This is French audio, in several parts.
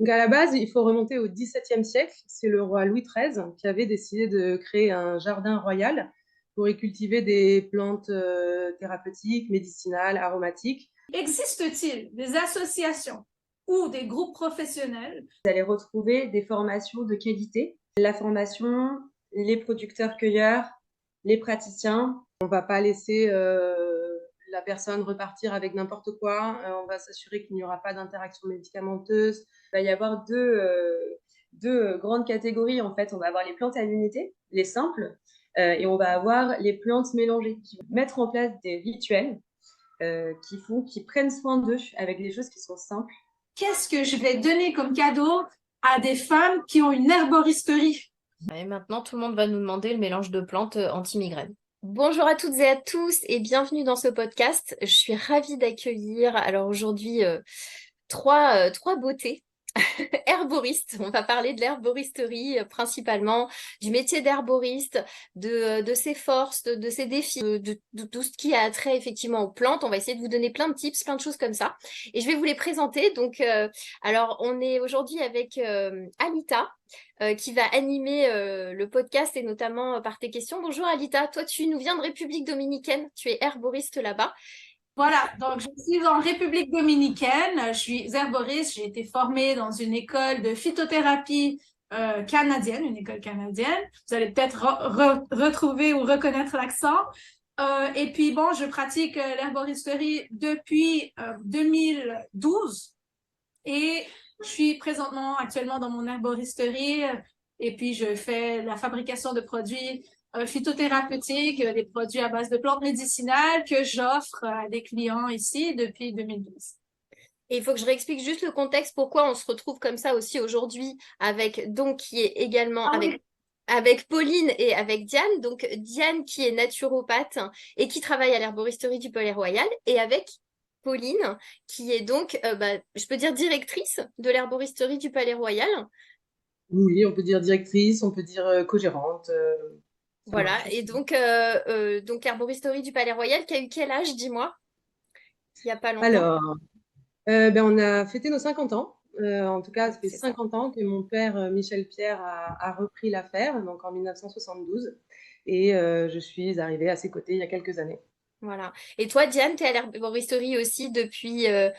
Donc à la base, il faut remonter au XVIIe siècle. C'est le roi Louis XIII qui avait décidé de créer un jardin royal pour y cultiver des plantes thérapeutiques, médicinales, aromatiques. Existe-t-il des associations ou des groupes professionnels? Vous allez retrouver des formations de qualité. La formation, les producteurs-cueilleurs, les praticiens. On ne va pas laisser la personne repartir avec n'importe quoi. On va s'assurer qu'il n'y aura pas d'interaction médicamenteuse. Il va y avoir deux grandes catégories. En fait, on va avoir les plantes à l'unité, les simples, et on va avoir les plantes mélangées, qui vont mettre en place des rituels qui prennent soin d'eux avec des choses qui sont simples. Qu'est-ce que je vais donner comme cadeau à des femmes qui ont une herboristerie? Et maintenant, tout le monde va nous demander le mélange de plantes anti-migraine. Bonjour à toutes et à tous et bienvenue dans ce podcast. Je suis ravie d'accueillir alors aujourd'hui trois beautés herboristes. On va parler de l'herboristerie principalement, du métier d'herboriste, de ses forces, de ses défis, de tout ce qui a trait effectivement aux plantes. On va essayer de vous donner plein de tips, plein de choses comme ça. Et je vais vous les présenter. Donc, alors, on est aujourd'hui avec Alita. Qui va animer le podcast et notamment par tes questions. Bonjour Alita, toi tu nous viens de République dominicaine, tu es herboriste là-bas. Voilà, donc je suis en République dominicaine, je suis herboriste, j'ai été formée dans une école de phytothérapie canadienne, une école canadienne. Vous allez peut-être retrouver ou reconnaître l'accent. Et puis bon, je pratique l'herboristerie depuis 2012 et je suis présentement actuellement dans mon herboristerie et puis je fais la fabrication de produits phytothérapeutiques, des produits à base de plantes médicinales que j'offre à des clients ici depuis 2012. Et il faut que je réexplique juste le contexte, pourquoi on se retrouve comme ça aussi aujourd'hui avec, donc, qui est également Ah oui. avec Pauline et avec Diane. Donc, Diane qui est naturopathe et qui travaille à l'herboristerie du Palais Royal et avec Pauline qui est donc, je peux dire directrice de l'herboristerie du Palais Royal. Oui, on peut dire directrice, on peut dire co-gérante. Ça Voilà. marche Et aussi. donc l'herboristerie du Palais Royal qui a eu quel âge, dis-moi, il n'y a pas longtemps? Alors, on a fêté nos 50 ans. En tout cas, ça fait C'est ça. 50 ans que mon père, Michel Pierre, a repris l'affaire, donc en 1972. Et je suis arrivée à ses côtés il y a quelques années. Voilà. Et toi, Diane, tu es à l'herboristerie aussi depuis un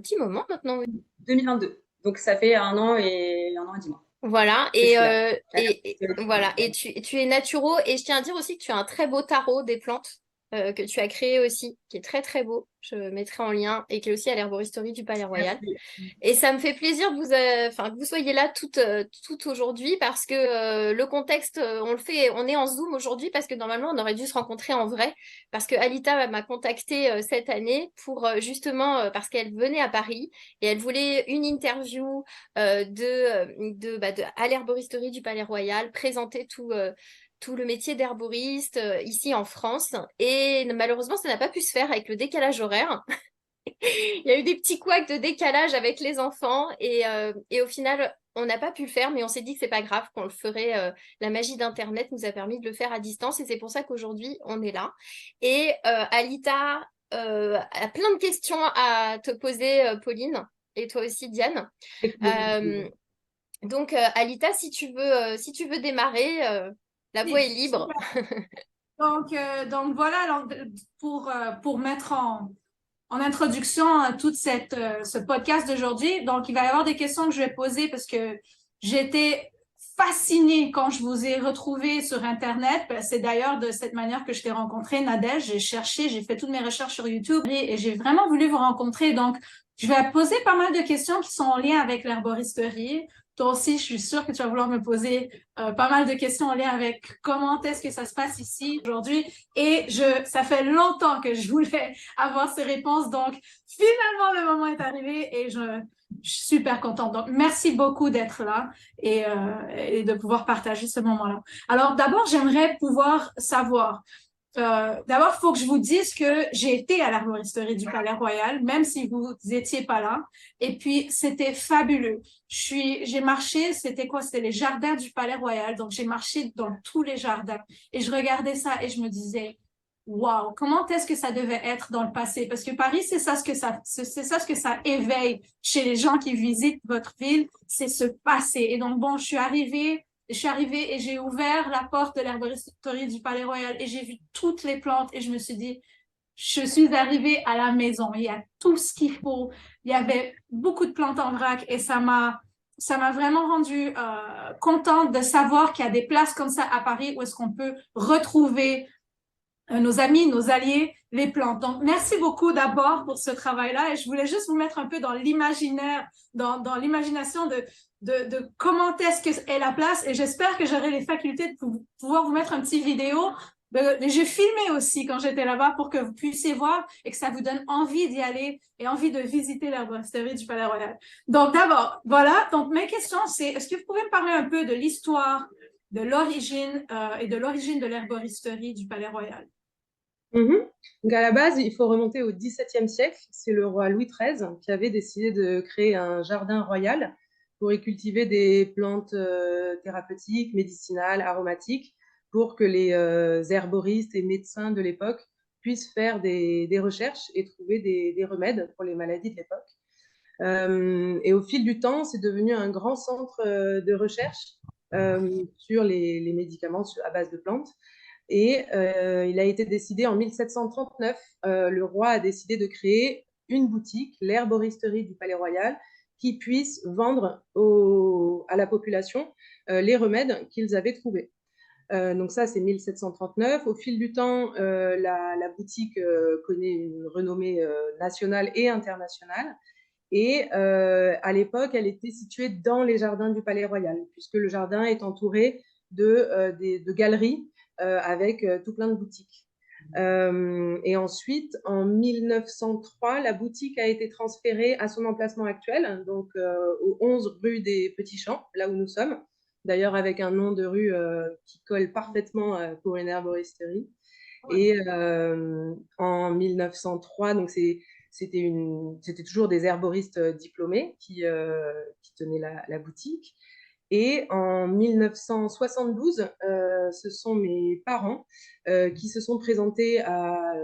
petit moment maintenant. 2022. Donc, ça fait un an et 10 mois Voilà. que je Et, suis là. euh, et, et voilà. Et tu es naturo. Et je tiens à dire aussi que tu as un très beau tarot des plantes que tu as créé aussi, qui est très très beau. Je mettrai en lien et qui est aussi à l'herboristerie du Palais Royal. Merci. Et ça me fait plaisir que vous soyez là toutes aujourd'hui parce que le contexte, on est en Zoom aujourd'hui parce que normalement on aurait dû se rencontrer en vrai parce que Alita m'a contacté cette année pour justement parce qu'elle venait à Paris et elle voulait une interview à l'herboristerie du Palais Royal, présenter tout le métier d'herboriste ici en France. Et malheureusement, ça n'a pas pu se faire avec le décalage horaire. Il y a eu des petits couacs de décalage avec les enfants et au final, on n'a pas pu le faire, mais on s'est dit que c'est pas grave, qu'on le ferait. La magie d'Internet nous a permis de le faire à distance et c'est pour ça qu'aujourd'hui, on est là. Et Alita a plein de questions à te poser, Pauline, et toi aussi, Diane. Avec plaisir. Euh, Alita, si tu veux démarrer, la voie est Oui, libre. super. Donc voilà, alors, pour mettre en introduction à ce podcast d'aujourd'hui. Donc, il va y avoir des questions que je vais poser parce que j'étais fascinée quand je vous ai retrouvé sur Internet. C'est d'ailleurs de cette manière que je t'ai rencontré, Nadège. J'ai cherché, j'ai fait toutes mes recherches sur YouTube et j'ai vraiment voulu vous rencontrer. Donc, je vais poser pas mal de questions qui sont en lien avec l'herboristerie. Toi aussi, je suis sûre que tu vas vouloir me poser pas mal de questions en lien avec comment est-ce que ça se passe ici aujourd'hui. Ça fait longtemps que je voulais avoir ces réponses. Donc, finalement, le moment est arrivé et je suis super contente. Donc, merci beaucoup d'être là et de pouvoir partager ce moment-là. Alors, d'abord, j'aimerais pouvoir savoir. D'abord, il faut que je vous dise que j'ai été à l'arboristerie du Palais Royal, même si vous n'étiez pas là. Et puis, c'était fabuleux. J'ai marché, c'était quoi? C'était les jardins du Palais Royal. Donc, j'ai marché dans tous les jardins. Et je regardais ça et je me disais, wow, comment est-ce que ça devait être dans le passé? Parce que Paris, c'est ça ce que ça éveille chez les gens qui visitent votre ville, c'est ce passé. Et donc, bon, je suis arrivée et j'ai ouvert la porte de l'herboristerie du Palais Royal et j'ai vu toutes les plantes et je me suis dit, je suis arrivée à la maison. Il y a tout ce qu'il faut. Il y avait beaucoup de plantes en vrac et ça m'a vraiment rendue contente de savoir qu'il y a des places comme ça à Paris où est-ce qu'on peut retrouver nos amis, nos alliés, les plantes. Donc, merci beaucoup d'abord pour ce travail-là. Et je voulais juste vous mettre un peu dans l'imaginaire, dans l'imagination de comment est-ce que est la place. Et j'espère que j'aurai les facultés de pouvoir vous mettre un petit vidéo. J'ai filmé aussi quand j'étais là-bas pour que vous puissiez voir et que ça vous donne envie d'y aller et envie de visiter l'herboristerie du Palais Royal. Donc, d'abord, voilà. Donc, mes questions, c'est, est-ce que vous pouvez me parler un peu de l'histoire, de l'origine et de l'origine de l'herboristerie du Palais Royal? Mhm. Donc à la base, il faut remonter au XVIIe siècle. C'est le roi Louis XIII qui avait décidé de créer un jardin royal pour y cultiver des plantes thérapeutiques, médicinales, aromatiques, pour que les herboristes et médecins de l'époque puissent faire des recherches et trouver des remèdes pour les maladies de l'époque. Et au fil du temps, c'est devenu un grand centre de recherche sur les médicaments à base de plantes. Et il a été décidé en 1739, le roi a décidé de créer une boutique, l'herboristerie du Palais Royal, qui puisse vendre à la population les remèdes qu'ils avaient trouvés. Donc ça, c'est 1739. Au fil du temps, la boutique connaît une renommée nationale et internationale. Et à l'époque, elle était située dans les jardins du Palais Royal, puisque le jardin est entouré de galeries avec tout plein de boutiques. Et ensuite, en 1903, la boutique a été transférée à son emplacement actuel, donc au 11 rue des Petits Champs, là où nous sommes. D'ailleurs, avec un nom de rue qui colle parfaitement pour une herboristerie. Ouais. Et en 1903, donc c'était toujours des herboristes diplômés qui tenaient la boutique. Et en 1972, ce sont mes parents qui se sont présentés à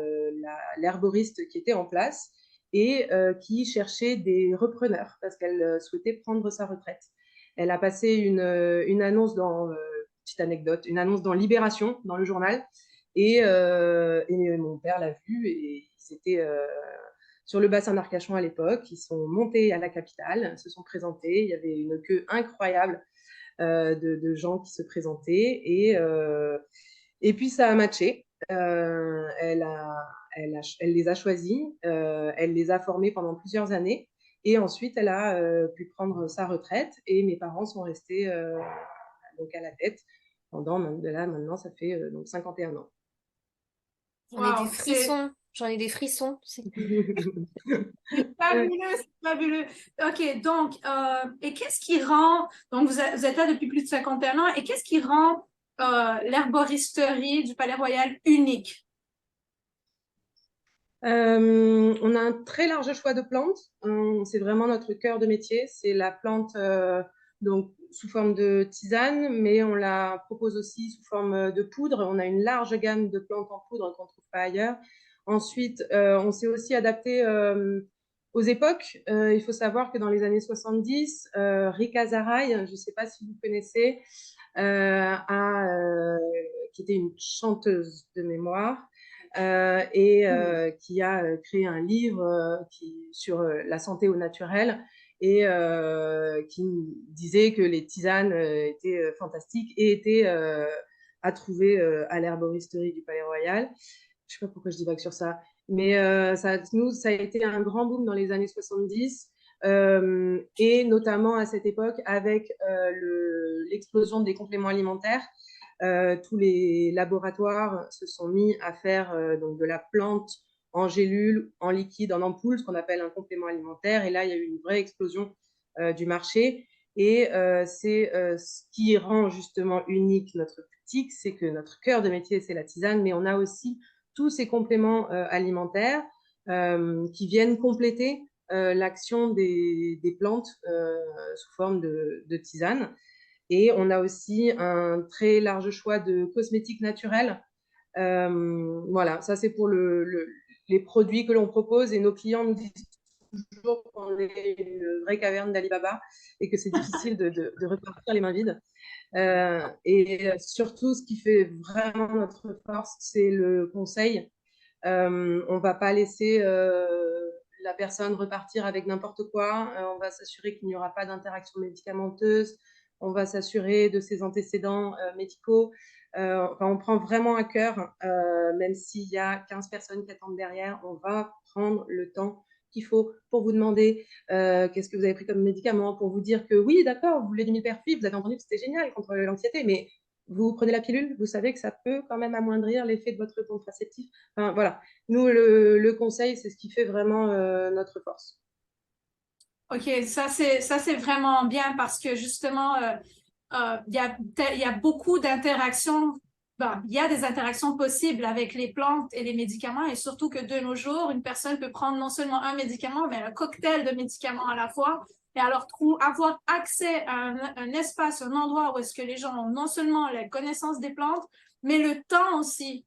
l'herboriste qui était en place et qui cherchait des repreneurs parce qu'elle souhaitait prendre sa retraite. Elle a passé une annonce petite anecdote, une annonce dans Libération, dans le journal, et mon père l'a vu et ils étaient sur le bassin d'Arcachon à l'époque. Ils sont montés à la capitale, se sont présentés. Il y avait une queue incroyable de gens qui se présentaient. Et puis ça a matché. Elle les a choisis, elle les a formés pendant plusieurs années. Et ensuite, elle a pu prendre sa retraite et mes parents sont restés donc à la tête pendant, de là maintenant, ça fait donc 51 ans. J'en ai des Wow, c'est frissons. J'en ai des frissons. fabuleux, c'est fabuleux. OK, donc, et qu'est-ce qui rend, donc vous êtes là depuis plus de 51 ans, et qu'est-ce qui rend l'herboristerie du Palais Royal unique? On a un très large choix de plantes. C'est vraiment notre cœur de métier. C'est la plante donc sous forme de tisane, mais on la propose aussi sous forme de poudre. On a une large gamme de plantes en poudre qu'on ne trouve pas ailleurs. Ensuite, on s'est aussi adapté aux époques. Il faut savoir que dans les années 70, Rika Zaraï, je ne sais pas si vous connaissez, qui était une chanteuse de mémoire, qui a créé un livre sur la santé au naturel et qui disait que les tisanes étaient fantastiques et étaient à trouver à l'herboristerie du Palais Royal. Je ne sais pas pourquoi je divague sur ça, mais ça a été un grand boom dans les années 70. Et notamment à cette époque avec l'explosion des compléments alimentaires. Tous les laboratoires se sont mis à faire donc de la plante en gélule, en liquide, en ampoule, ce qu'on appelle un complément alimentaire. Et là, il y a eu une vraie explosion du marché. Et c'est ce qui rend justement unique notre boutique, c'est que notre cœur de métier, c'est la tisane, mais on a aussi tous ces compléments alimentaires qui viennent compléter l'action des plantes sous forme de tisane. Et on a aussi un très large choix de cosmétiques naturels Voilà, ça c'est pour les produits que l'on propose et nos clients nous disent toujours qu'on est une vraie caverne d'Alibaba et que c'est difficile de repartir les mains vides. Et surtout, ce qui fait vraiment notre force, c'est le conseil. On va pas laisser la personne repartir avec n'importe quoi. On va s'assurer qu'il n'y aura pas d'interaction médicamenteuse. On va s'assurer de ses antécédents médicaux. Enfin, on prend vraiment à cœur, même s'il y a 15 personnes qui attendent derrière, on va prendre le temps qu'il faut pour vous demander qu'est-ce que vous avez pris comme médicament, pour vous dire que oui, d'accord, vous voulez du mifepristone, vous avez entendu que c'était génial contre l'anxiété, mais vous prenez la pilule, vous savez que ça peut quand même amoindrir l'effet de votre contraceptif. Enfin, voilà, nous, le conseil, c'est ce qui fait vraiment notre force. OK, ça c'est vraiment bien parce que justement, il y a beaucoup d'interactions. Ben, il y a des interactions possibles avec les plantes et les médicaments, et surtout que de nos jours, une personne peut prendre non seulement un médicament, mais un cocktail de médicaments à la fois. Et alors, avoir accès à un espace, un endroit où est-ce que les gens ont non seulement la connaissance des plantes, mais le temps aussi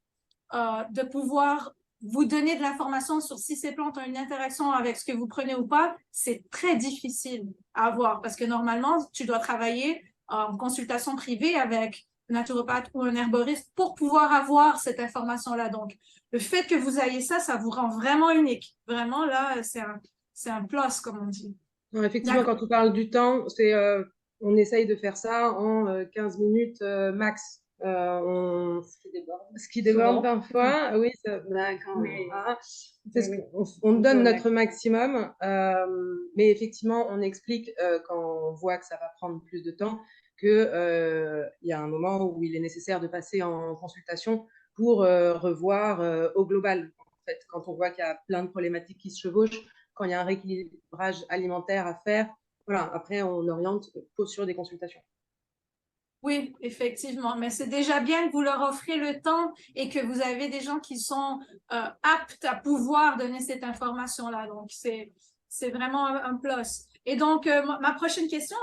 de pouvoir vous donner de l'information sur si ces plantes ont une interaction avec ce que vous prenez ou pas, c'est très difficile à avoir parce que normalement, tu dois travailler en consultation privée avec un naturopathe ou un herboriste pour pouvoir avoir cette information-là. Donc, le fait que vous ayez ça, ça vous rend vraiment unique. Vraiment, là, c'est un plus, comme on dit. Non, effectivement, quand on parle du temps, on essaye de faire ça en 15 minutes max. Ce qui déborde parfois, oui, voilà. On donne notre maximum, mais effectivement, on explique quand on voit que ça va prendre plus de temps que il y a un moment où il est nécessaire de passer en consultation pour revoir au global. En fait, quand on voit qu'il y a plein de problématiques qui se chevauchent, quand il y a un rééquilibrage alimentaire à faire, voilà, après on oriente sur des consultations. Oui, effectivement, mais c'est déjà bien que vous leur offrez le temps et que vous avez des gens qui sont aptes à pouvoir donner cette information-là. Donc, c'est vraiment un plus. Et donc, ma prochaine question,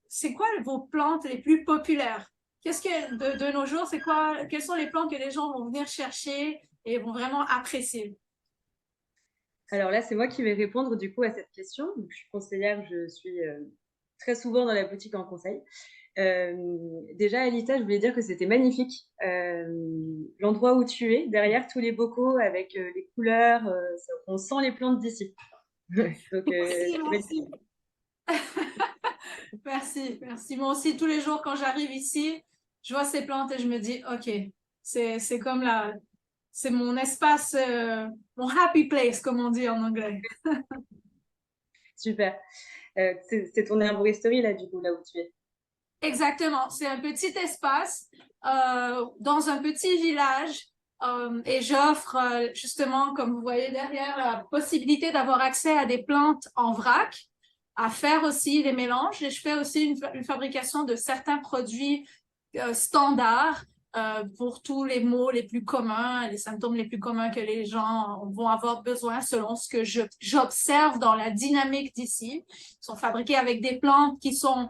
c'est quoi vos plantes les plus populaires? Qu'est-ce que, de nos jours, c'est quoi, quelles sont les plantes que les gens vont venir chercher et vont vraiment apprécier? Alors là, c'est moi qui vais répondre du coup à cette question. Donc, je suis conseillère, je suis très souvent dans la boutique en conseil. Déjà, Alita, je voulais dire que c'était magnifique. L'endroit où tu es, derrière tous les bocaux avec les couleurs, on sent les plantes d'ici. Donc, Merci. Merci, merci. Moi aussi, tous les jours, quand j'arrive ici, je vois ces plantes et je me dis, OK, c'est comme c'est mon espace, mon happy place, comme on dit en anglais. super. C'est ton herboristerie là, du coup, là où tu es. Exactement. C'est un petit espace dans un petit village et j'offre justement, comme vous voyez derrière, la possibilité d'avoir accès à des plantes en vrac, à faire aussi les mélanges et je fais aussi une fabrication de certains produits standards pour tous les maux les plus communs, les symptômes les plus communs que les gens vont avoir besoin selon ce que j'observe dans la dynamique d'ici. Ils sont fabriqués avec des plantes qui sont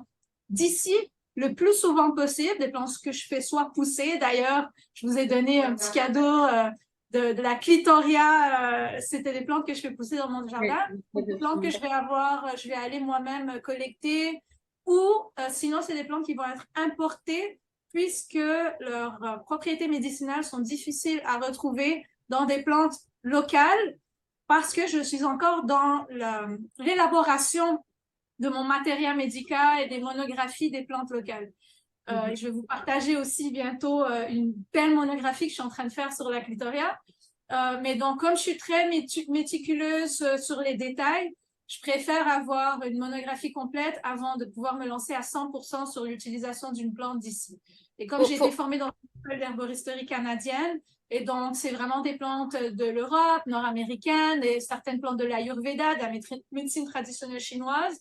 d'ici le plus souvent possible, des plantes que je fais soit pousser. D'ailleurs, je vous ai donné un petit cadeau de la clitoria. C'était des plantes que je fais pousser dans mon jardin. Des plantes que je vais avoir, je vais aller moi-même collecter. Ou sinon, c'est des plantes qui vont être importées puisque leurs propriétés médicinales sont difficiles à retrouver dans des plantes locales parce que je suis encore dans l'élaboration de mon matériel médical et des monographies des plantes locales. Je vais vous partager aussi bientôt une belle monographie que je suis en train de faire sur la clitoria. Mais donc, comme je suis très méticuleuse sur les détails, je préfère avoir une monographie complète avant de pouvoir me lancer à 100% sur l'utilisation d'une plante d'ici. Et comme j'ai été formée dans l'école d'herboristerie canadienne, et donc c'est vraiment des plantes de l'Europe, nord-américaine, et certaines plantes de l'Ayurveda, de la médecine traditionnelle chinoise,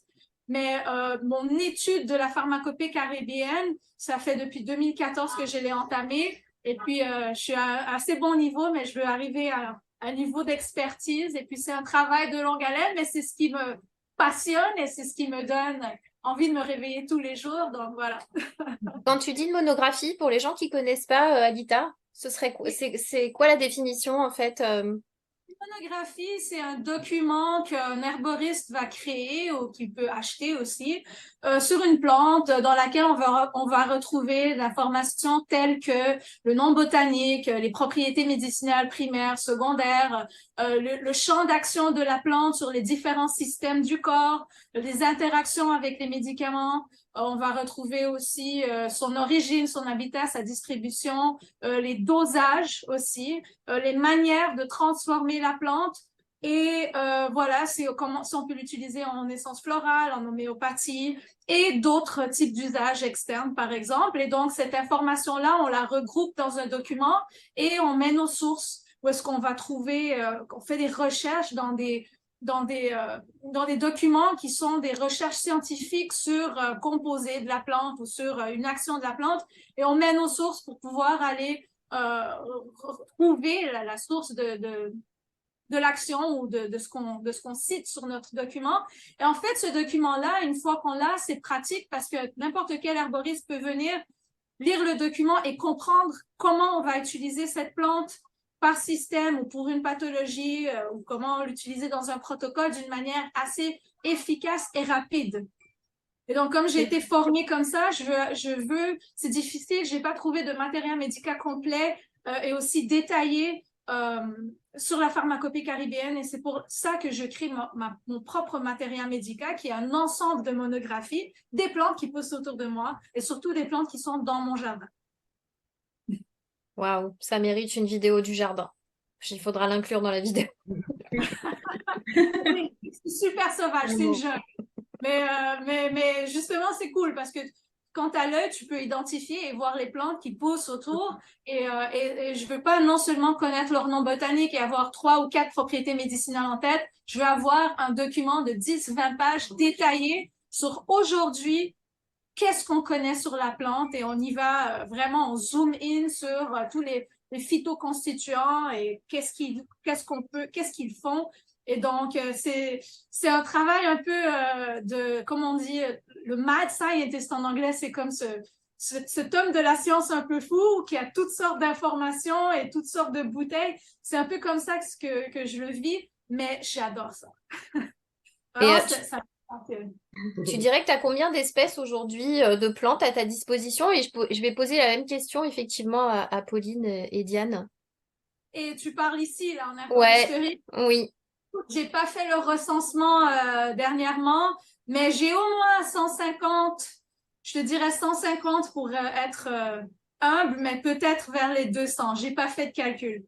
mais mon étude de la pharmacopée caribéenne, ça fait depuis 2014 que je l'ai entamée. Et puis, je suis à un assez bon niveau, mais je veux arriver à un niveau d'expertise. Et puis, c'est un travail de longue haleine, mais c'est ce qui me passionne et c'est ce qui me donne envie de me réveiller tous les jours. Donc, voilà. Quand tu dis une monographie, pour les gens qui connaissent pas, Alita, C'est quoi la définition en fait? Monographie, c'est un document qu'un herboriste va créer ou qu'il peut acheter aussi sur une plante dans laquelle on va retrouver l'information telle que le nom botanique, les propriétés médicinales primaires, secondaires, le champ d'action de la plante sur les différents systèmes du corps, les interactions avec les médicaments. On va retrouver aussi son origine, son habitat, sa distribution, les dosages aussi, les manières de transformer la plante. Et voilà, c'est comment si on peut l'utiliser en essence florale, en homéopathie et d'autres types d'usages externes, par exemple. Et donc, cette information-là, on la regroupe dans un document et on met nos sources où est-ce qu'on va trouver, on fait des recherches dans des documents qui sont des recherches scientifiques sur composés de la plante ou sur une action de la plante, et on met nos sources pour pouvoir aller trouver la source de l'action ou de ce qu'on cite sur notre document. Et en fait, ce document-là, une fois qu'on l'a, c'est pratique parce que n'importe quel herboriste peut venir lire le document et comprendre comment on va utiliser cette plante par système ou pour une pathologie ou comment l'utiliser dans un protocole d'une manière assez efficace et rapide. Et donc, comme j'ai été formée comme ça, c'est difficile, j'ai pas trouvé de matériel médical complet et aussi détaillé sur la pharmacopée caribéenne, et c'est pour ça que je crée mon propre matériel médical qui est un ensemble de monographies, des plantes qui poussent autour de moi et surtout des plantes qui sont dans mon jardin. Waouh, ça mérite une vidéo du jardin. Il faudra l'inclure dans la vidéo. C'est super sauvage, c'est une jungle. Mais justement, c'est cool parce que quand tu as l'œil, tu peux identifier et voir les plantes qui poussent autour. Et je veux pas non seulement connaître leur nom botanique et avoir 3 ou 4 propriétés médicinales en tête, je veux avoir un document de 10-20 pages détaillé sur aujourd'hui, qu'est-ce qu'on connaît sur la plante, et on y va vraiment, on zoom in sur tous les phytoconstituants et qu'est-ce qu'ils font. Et donc, c'est un travail un peu comme on dit, le mad scientist en anglais, c'est comme cet homme de la science un peu fou qui a toutes sortes d'informations et toutes sortes de bouteilles. C'est un peu comme ça que je le vis, mais j'adore ça. Et Tu dirais que tu as combien d'espèces aujourd'hui de plantes à ta disposition? Et je vais poser la même question effectivement à Pauline et Diane. Et tu parles ici, là, en Ouais, oui. J'ai pas fait le recensement dernièrement, mais j'ai au moins 150, je te dirais 150 pour être humble, mais peut-être vers les 200. J'ai pas fait de calcul.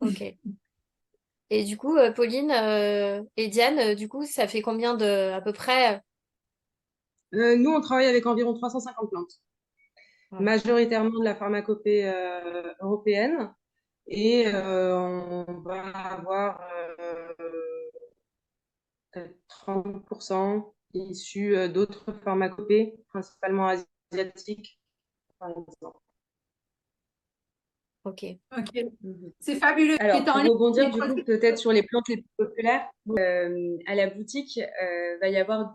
Ok. Et du coup, Pauline et Diane, du coup, ça fait combien à peu près? Nous, on travaille avec environ 350 plantes, majoritairement de la pharmacopée européenne. Et on va avoir 30% issus d'autres pharmacopées, principalement asiatiques, par exemple. Ok. C'est fabuleux. Alors, pour rebondir du coup peut-être sur les plantes les plus populaires, à la boutique, va y avoir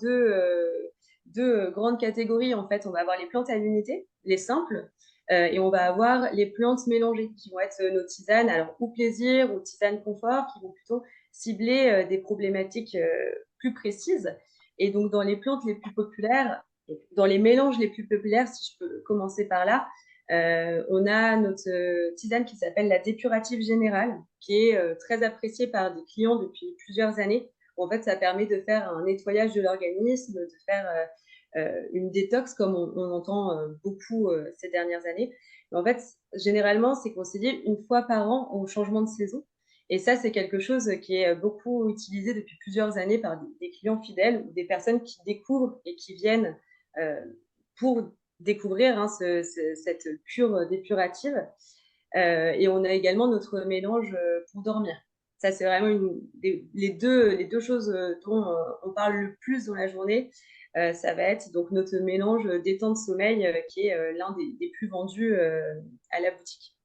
deux grandes catégories. En fait, on va avoir les plantes à l'unité, les simples, et on va avoir les plantes mélangées qui vont être nos tisanes, alors ou plaisir ou tisanes confort, qui vont plutôt cibler des problématiques plus précises. Et donc, dans les plantes les plus populaires, dans les mélanges les plus populaires, si je peux commencer par là, on a notre tisane qui s'appelle la dépurative générale, qui est très appréciée par des clients depuis plusieurs années. En fait, ça permet de faire un nettoyage de l'organisme, de faire une détox, comme on entend beaucoup ces dernières années. Mais en fait, généralement, c'est conseillé une fois par an au changement de saison. Et ça, c'est quelque chose qui est beaucoup utilisé depuis plusieurs années par des clients fidèles ou des personnes qui découvrent et qui viennent pour découvrir cette cure dépurative. Et on a également notre mélange pour dormir. Ça, c'est vraiment les deux choses dont on parle le plus dans la journée. Ça va être donc notre mélange détente sommeil qui est l'un des plus vendus à la boutique.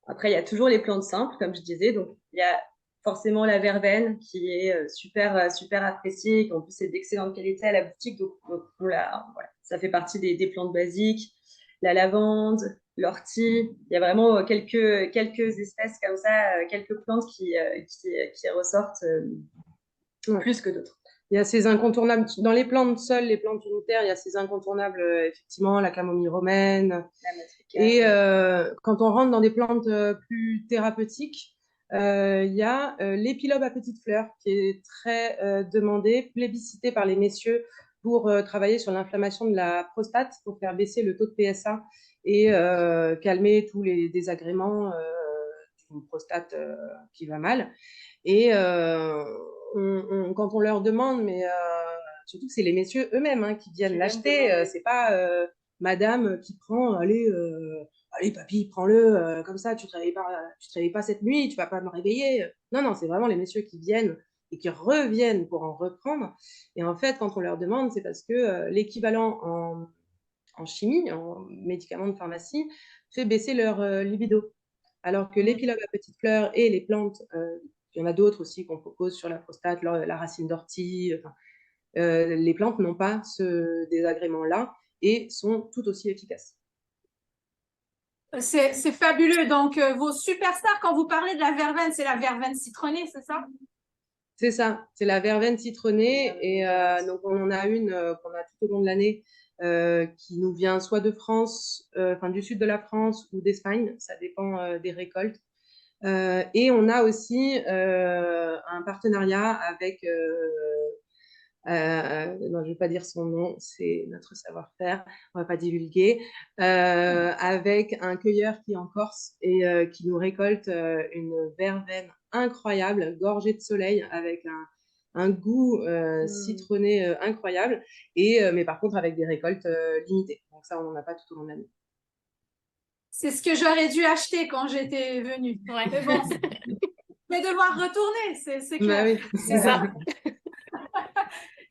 Après, il y a toujours les plantes simples, comme je disais. Donc, il y a forcément la verveine qui est super appréciée, qui en plus est d'excellente qualité à la boutique. Donc, voilà, ça fait partie des plantes basiques. La lavande, l'ortie. Il y a vraiment quelques espèces comme ça, quelques plantes qui ressortent plus que d'autres. Il y a ces incontournables. Dans les plantes seules, les plantes unitaires, il y a ces incontournables, effectivement, la camomille romaine. Et quand on rentre dans des plantes plus thérapeutiques, il y a l'épilobe à petites fleurs qui est très demandé, plébiscité par les messieurs pour travailler sur l'inflammation de la prostate, pour faire baisser le taux de PSA et calmer tous les désagréments d'une prostate qui va mal. Et quand on leur demande, mais surtout que c'est les messieurs eux-mêmes hein, qui viennent l'acheter, c'est pas madame qui prend, allez papy, prends-le, comme ça, tu te réveilles pas cette nuit, tu vas pas me réveiller. Non, non, c'est vraiment les messieurs qui viennent et qui reviennent pour en reprendre. Et en fait, quand on leur demande, c'est parce que l'équivalent en chimie, en médicaments de pharmacie, fait baisser leur libido. Alors que l'épilobe à petites fleurs et les plantes, il y en a d'autres aussi qu'on propose sur la prostate, la racine d'ortie, enfin, les plantes n'ont pas ce désagrément-là et sont tout aussi efficaces. C'est fabuleux. Donc, vos superstars, quand vous parlez de la verveine, c'est la verveine citronnée, c'est ça? C'est ça, c'est la verveine citronnée. Et donc, on en a une qu'on a tout au long de l'année qui nous vient soit de France, enfin du sud de la France ou d'Espagne, ça dépend des récoltes. Et on a aussi un partenariat avec non, je ne vais pas dire son nom, c'est notre savoir-faire, on ne va pas divulguer, avec un cueilleur qui est en Corse et qui nous récolte une verveine incroyable, gorgée de soleil, avec un goût citronné incroyable, mais par contre avec des récoltes limitées. Donc ça, on n'en a pas tout au long de l'année. C'est ce que j'aurais dû acheter quand j'étais venue. Ouais. Mais bon, je vais devoir retourner, c'est clair. Bah oui. C'est ça.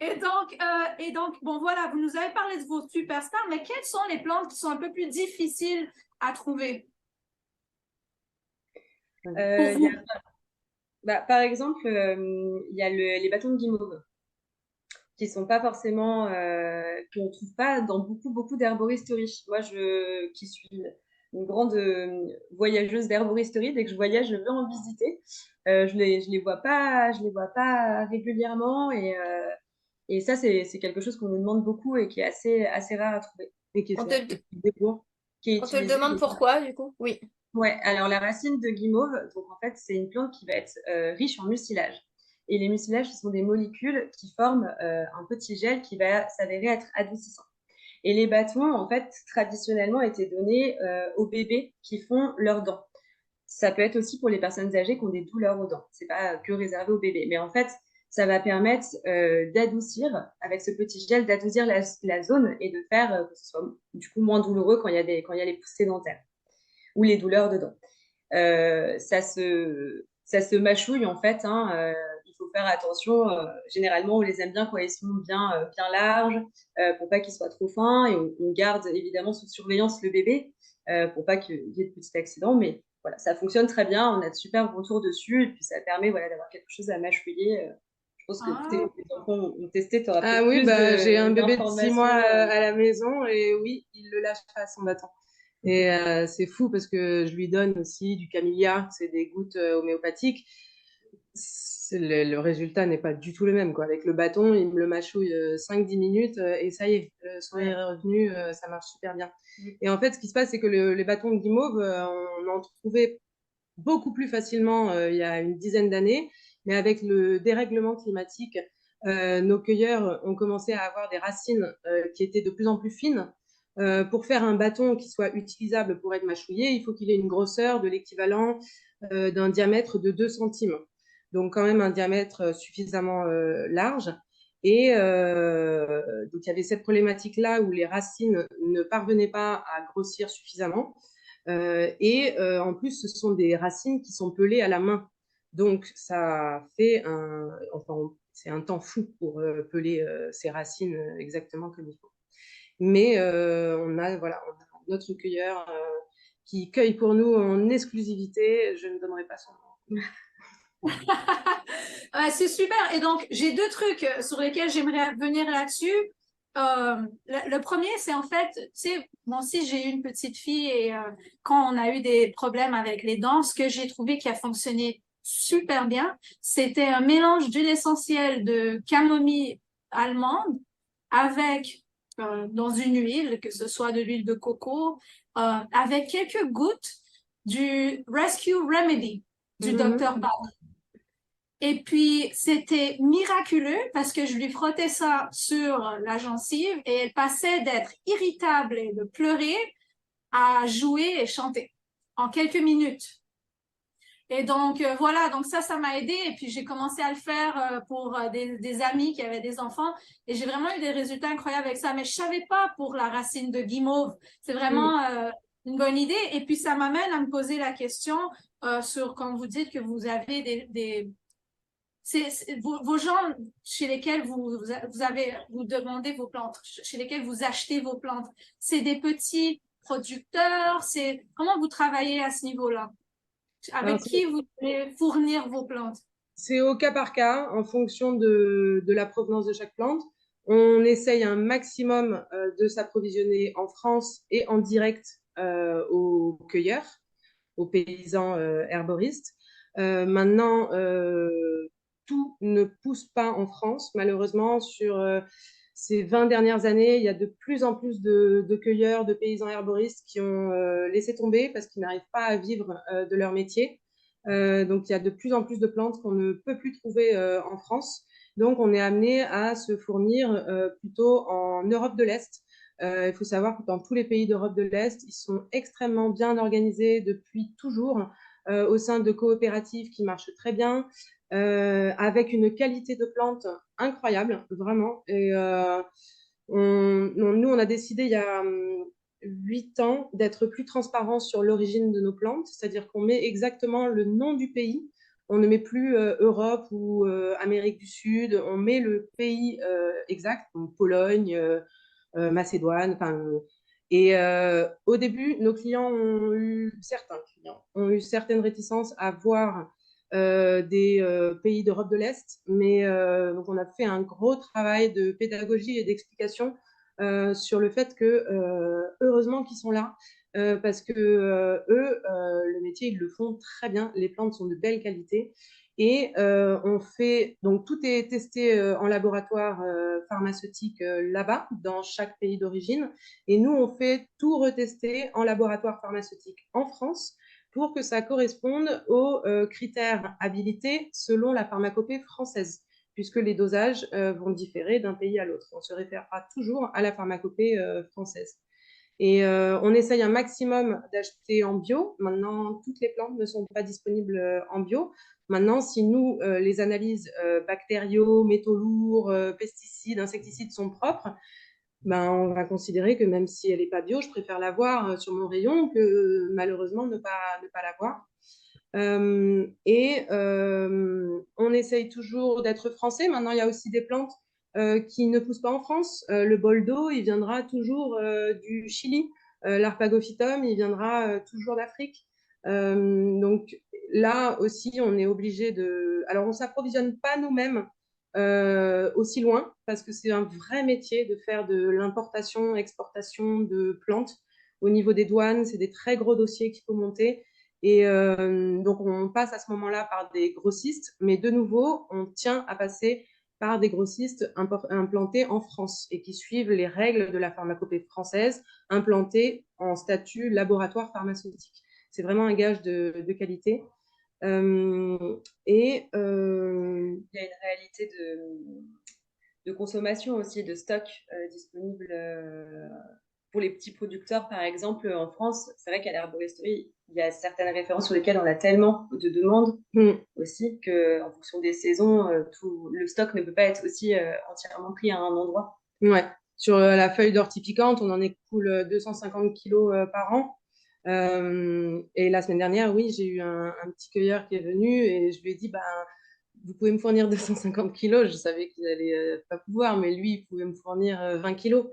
Et donc, bon voilà, vous nous avez parlé de vos superstars, mais quelles sont les plantes qui sont un peu plus difficiles à trouver pour vous? Par exemple, il y a les bâtons de guimauve qui sont pas forcément, qu'on trouve pas dans beaucoup d'herboristeries. Moi, qui suis une grande voyageuse d'herboristerie, dès que je voyage, je veux en visiter. Je les vois pas régulièrement et ça, c'est quelque chose qu'on nous demande beaucoup et qui est assez rare à trouver. Et On te le utilisé demande pourquoi, du coup? Oui. Ouais, alors la racine de guimauve, donc en fait, c'est une plante qui va être riche en mucilage. Et les mucilages, ce sont des molécules qui forment un petit gel qui va s'avérer être adoucissant. Et les bâtons, en fait, traditionnellement, étaient donnés aux bébés qui font leurs dents. Ça peut être aussi pour les personnes âgées qui ont des douleurs aux dents. C'est pas que réservé aux bébés. Mais en fait, ça va permettre d'adoucir, avec ce petit gel, d'adoucir la zone et de faire que ce soit du coup moins douloureux quand il y a les poussées dentaires ou les douleurs dedans. Ça se mâchouille en fait. Il faut faire attention. Généralement, on les aime bien quand ils sont bien larges, pour pas qu'ils soient trop fins. Et on garde évidemment sous surveillance le bébé pour pas qu'il y ait de petits accidents. Mais voilà, ça fonctionne très bien. On a de super retours dessus et puis ça permet d'avoir quelque chose à mâchouiller. Je pense que les enfants ont testé. Ah oui, j'ai un bébé de 6 mois à la maison et oui, il le lâche pas son bâton. Et c'est fou parce que je lui donne aussi du camellia, c'est des gouttes homéopathiques. Le résultat n'est pas du tout le même, quoi. Avec le bâton, il me le mâchouille 5-10 minutes et ça y est, le sourire est revenu, ça marche super bien. Et en fait, ce qui se passe, c'est que les bâtons de guimauve, on en trouvait beaucoup plus facilement il y a une dizaine d'années, mais avec le dérèglement climatique, nos cueilleurs ont commencé à avoir des racines qui étaient de plus en plus fines. Pour faire un bâton qui soit utilisable pour être mâchouillé, il faut qu'il ait une grosseur de l'équivalent d'un diamètre de 2 centimes. Donc quand même un diamètre suffisamment large. Et donc il y avait cette problématique-là où les racines ne parvenaient pas à grossir suffisamment. En plus, ce sont des racines qui sont pelées à la main. Donc ça fait c'est un temps fou pour peler ces racines exactement comme il faut. Mais on a notre cueilleur qui cueille pour nous en exclusivité. Je ne donnerai pas son nom. C'est super. Et donc, j'ai deux trucs sur lesquels j'aimerais venir là-dessus. Le premier, c'est en fait, tu sais, moi aussi, j'ai eu une petite fille et quand on a eu des problèmes avec les dents, ce que j'ai trouvé qui a fonctionné super bien, c'était un mélange d'huile essentielle de camomille allemande avec, dans une huile, que ce soit de l'huile de coco, avec quelques gouttes du Rescue Remedy du Dr. Bach. Et puis, c'était miraculeux parce que je lui frottais ça sur la gencive et elle passait d'être irritable et de pleurer à jouer et chanter en quelques minutes. Et donc, voilà, donc ça m'a aidé. Et puis, j'ai commencé à le faire pour des amis qui avaient des enfants. Et j'ai vraiment eu des résultats incroyables avec ça. Mais je savais pas pour la racine de guimauve. C'est vraiment une bonne idée. Et puis, ça m'amène à me poser la question sur, quand vous dites que vous avez vos gens chez lesquels vous demandez vos plantes, chez lesquels vous achetez vos plantes, c'est des petits producteurs, comment vous travaillez à ce niveau-là? Avec qui vous devez fournir vos plantes? C'est au cas par cas, en fonction de la provenance de chaque plante. On essaye un maximum de s'approvisionner en France et en direct aux cueilleurs, aux paysans herboristes. Maintenant, tout ne pousse pas en France. Malheureusement, sur ces 20 dernières années, il y a de plus en plus de cueilleurs, de paysans herboristes qui ont laissé tomber parce qu'ils n'arrivent pas à vivre de leur métier. Donc, il y a de plus en plus de plantes qu'on ne peut plus trouver en France. Donc, on est amené à se fournir plutôt en Europe de l'Est. Il faut savoir que dans tous les pays d'Europe de l'Est, ils sont extrêmement bien organisés depuis toujours au sein de coopératives qui marchent très bien, avec une qualité de plantes incroyable, vraiment. Et nous, on a décidé il y a 8 ans d'être plus transparent sur l'origine de nos plantes, c'est-à-dire qu'on met exactement le nom du pays. On ne met plus Europe ou Amérique du Sud, on met le pays exact, donc Pologne, Macédoine. Et au début, certains clients ont eu certaines réticences à voir des pays d'Europe de l'Est, mais donc on a fait un gros travail de pédagogie et d'explication sur le fait que heureusement qu'ils sont là, parce que eux, le métier, ils le font très bien. Les plantes sont de belle qualité. Et on fait, donc tout est testé en laboratoire pharmaceutique là-bas, dans chaque pays d'origine. Et nous, on fait tout retester en laboratoire pharmaceutique en France pour que ça corresponde aux critères habilités selon la pharmacopée française, puisque les dosages vont différer d'un pays à l'autre. On se référera toujours à la pharmacopée française. Et on essaye un maximum d'acheter en bio. Maintenant, toutes les plantes ne sont pas disponibles en bio. Maintenant, si nous, les analyses bactériaux, métaux lourds, pesticides, insecticides sont propres, ben, on va considérer que même si elle n'est pas bio, je préfère l'avoir sur mon rayon que malheureusement ne pas l'avoir. On essaye toujours d'être français. Maintenant, il y a aussi des plantes qui ne poussent pas en France. Le boldo, il viendra toujours du Chili. L'arpagophytum, il viendra toujours d'Afrique. Donc là aussi, on est obligé de... Alors, on ne s'approvisionne pas nous-mêmes aussi loin parce que c'est un vrai métier de faire de l'importation, exportation de plantes. Au niveau des douanes, c'est des très gros dossiers qu'il faut monter. Et donc, on passe à ce moment-là par des grossistes, mais de nouveau, on tient à passer par des grossistes implantés en France et qui suivent les règles de la pharmacopée française, implantés en statut laboratoire pharmaceutique. C'est vraiment un gage de qualité. Il y a une réalité de consommation aussi, de stock disponible pour les petits producteurs, par exemple, en France. C'est vrai qu'à l'herboristerie, il y a certaines références sur lesquelles on a tellement de demandes aussi qu'en fonction des saisons, tout le stock ne peut pas être aussi entièrement pris à un endroit. Ouais. Sur la feuille d'ortie piquante, on en écoule 250 kilos par an. Et la semaine dernière, oui, j'ai eu un petit cueilleur qui est venu et je lui ai dit, bah, vous pouvez me fournir 250 kilos. Je savais qu'il allait pas pouvoir, mais lui, il pouvait me fournir 20 kilos.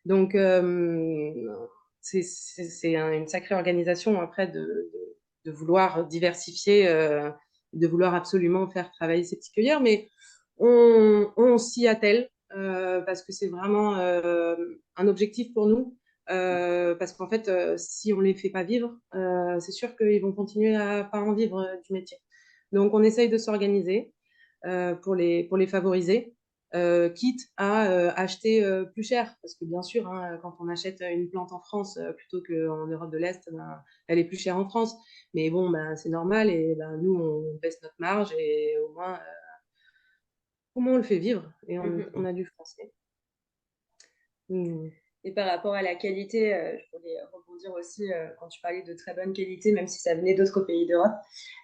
Donc, c'est une sacrée organisation après de vouloir diversifier, de vouloir absolument faire travailler ces petits cueilleurs, mais on s'y attelle. parce que c'est vraiment un objectif pour nous. Parce qu'en fait, si on les fait pas vivre, c'est sûr qu'ils vont continuer à pas en vivre du métier. Donc, on essaye de s'organiser pour les favoriser, quitte à acheter plus cher. Parce que bien sûr, hein, quand on achète une plante en France plutôt qu'en Europe de l'Est, ben, elle est plus chère en France. Mais bon, ben, c'est normal et ben, nous, on baisse notre marge et au moins on le fait vivre et on a du français. Et par rapport à la qualité, je voulais rebondir aussi quand tu parlais de très bonne qualité, même si ça venait d'autres pays d'Europe.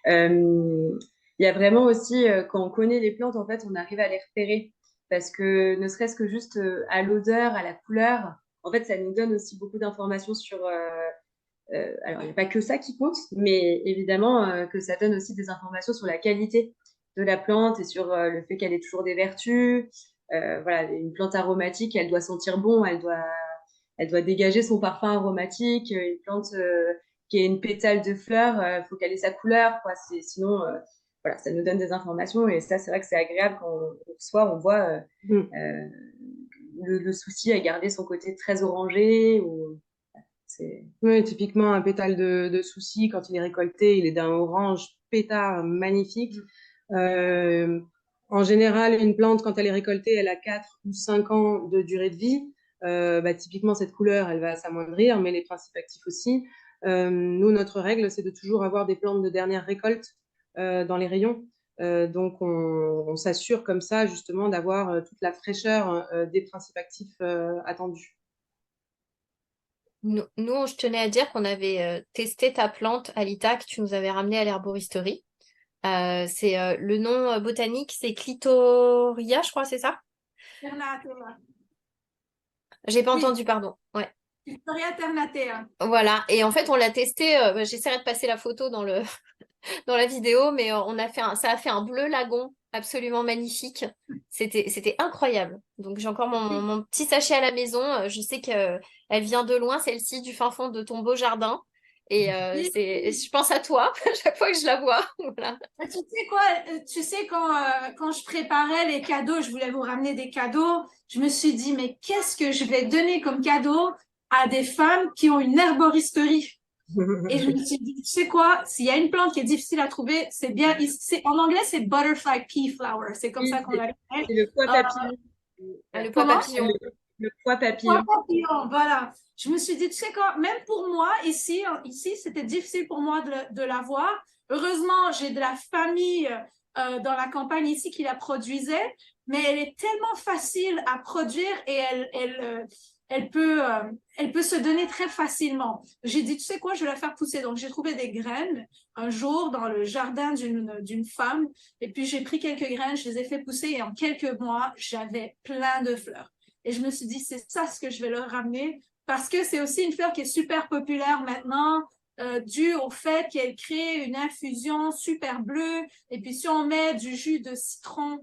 Il y a vraiment aussi, quand on connaît les plantes, en fait, on arrive à les repérer. Parce que ne serait-ce que juste à l'odeur, à la couleur, en fait, ça nous donne aussi beaucoup d'informations sur... alors, il n'y a pas que ça qui compte, mais évidemment que ça donne aussi des informations sur la qualité de la plante et sur le fait qu'elle ait toujours des vertus. Voilà, une plante aromatique, elle doit sentir bon, elle doit dégager son parfum aromatique. Une plante qui est une pétale de fleurs, faut qu'elle ait sa couleur, quoi. Sinon, voilà, ça nous donne des informations et ça, c'est vrai que c'est agréable quand on reçoit, on voit le souci à garder son côté très orangé. Oui, typiquement, un pétale de souci, quand il est récolté, il est d'un orange pétard magnifique. En général, une plante, quand elle est récoltée, elle a 4 ou 5 ans de durée de vie. Typiquement, cette couleur, elle va s'amoindrir, mais les principes actifs aussi. Nous, notre règle, c'est de toujours avoir des plantes de dernière récolte dans les rayons. Donc, on s'assure comme ça, justement, d'avoir toute la fraîcheur des principes actifs attendus. Nous, je tenais à dire qu'on avait testé ta plante, Alita, que tu nous avais ramenée à l'herboristerie. Le nom botanique, c'est Clitoria, je crois, c'est ça? Ternatea. J'ai pas Oui, entendu, pardon. Ouais. Clitoria ternatea. Voilà. Et en fait, on l'a testé. J'essaierai de passer la photo dans le dans la vidéo, mais ça a fait un bleu lagon absolument magnifique. C'était incroyable. Donc j'ai encore mon petit sachet à la maison. Je sais que elle vient de loin, celle-ci, du fin fond de ton beau jardin. Et je pense à toi à chaque fois que je la vois. Voilà. Tu sais quoi, tu sais quand je préparais les cadeaux, je voulais vous ramener des cadeaux, je me suis dit, mais qu'est-ce que je vais donner comme cadeau à des femmes qui ont une herboristerie? Et je me suis dit, tu sais quoi, s'il y a une plante qui est difficile à trouver, c'est bien, en anglais, c'est butterfly pea flower, c'est comme ça qu'on l'appelle. C'est le pois papillon. Le pois Comment? papillon. Le pois papillon. Voilà. Je me suis dit, tu sais quoi, même pour moi, ici c'était difficile pour moi de l'avoir. Heureusement, j'ai de la famille dans la campagne ici qui la produisait, mais elle est tellement facile à produire et elle peut se donner très facilement. J'ai dit, tu sais quoi, je vais la faire pousser. Donc, j'ai trouvé des graines un jour dans le jardin d'une femme. Et puis, j'ai pris quelques graines, je les ai fait pousser et en quelques mois, j'avais plein de fleurs. Et je me suis dit, c'est ça ce que je vais leur ramener parce que c'est aussi une fleur qui est super populaire maintenant, due au fait qu'elle crée une infusion super bleue. Et puis, si on met du jus de citron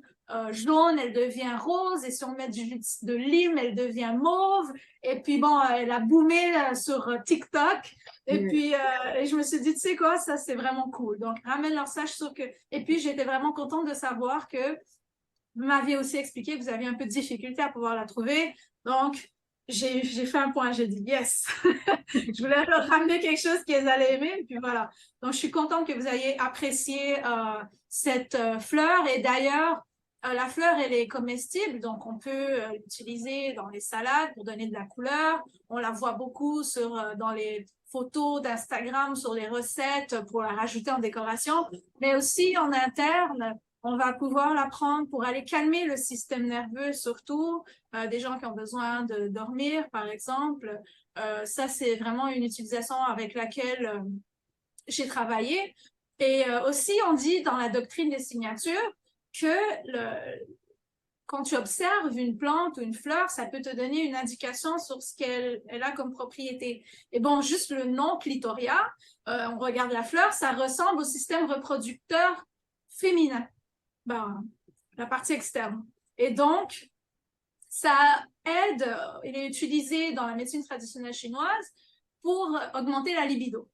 jaune, elle devient rose. Et si on met du jus de lime, elle devient mauve. Et puis, bon, elle a boomé sur TikTok. Et puis, et je me suis dit, tu sais quoi, ça, c'est vraiment cool. Donc, ramène-leur ça, je suis sûre que... Et puis, j'étais vraiment contente de savoir que vous m'aviez aussi expliqué que vous aviez un peu de difficulté à pouvoir la trouver. Donc, j'ai fait un point, j'ai dit yes. Je voulais leur ramener quelque chose qu'ils allaient aimer. Et puis voilà. Donc, je suis contente que vous ayez apprécié cette fleur. Et d'ailleurs, la fleur, elle est comestible. Donc, on peut l'utiliser dans les salades pour donner de la couleur. On la voit beaucoup dans les photos d'Instagram, sur les recettes pour la rajouter en décoration. Mais aussi en interne, on va pouvoir la prendre pour aller calmer le système nerveux, surtout des gens qui ont besoin de dormir, par exemple. Ça, c'est vraiment une utilisation avec laquelle j'ai travaillé. Et aussi, on dit dans la doctrine des signatures que quand tu observes une plante ou une fleur, ça peut te donner une indication sur ce qu'elle a comme propriété. Et bon, juste le nom Clitoria, on regarde la fleur, ça ressemble au système reproducteur féminin. La partie externe. Et donc, ça aide, il est utilisé dans la médecine traditionnelle chinoise pour augmenter la libido.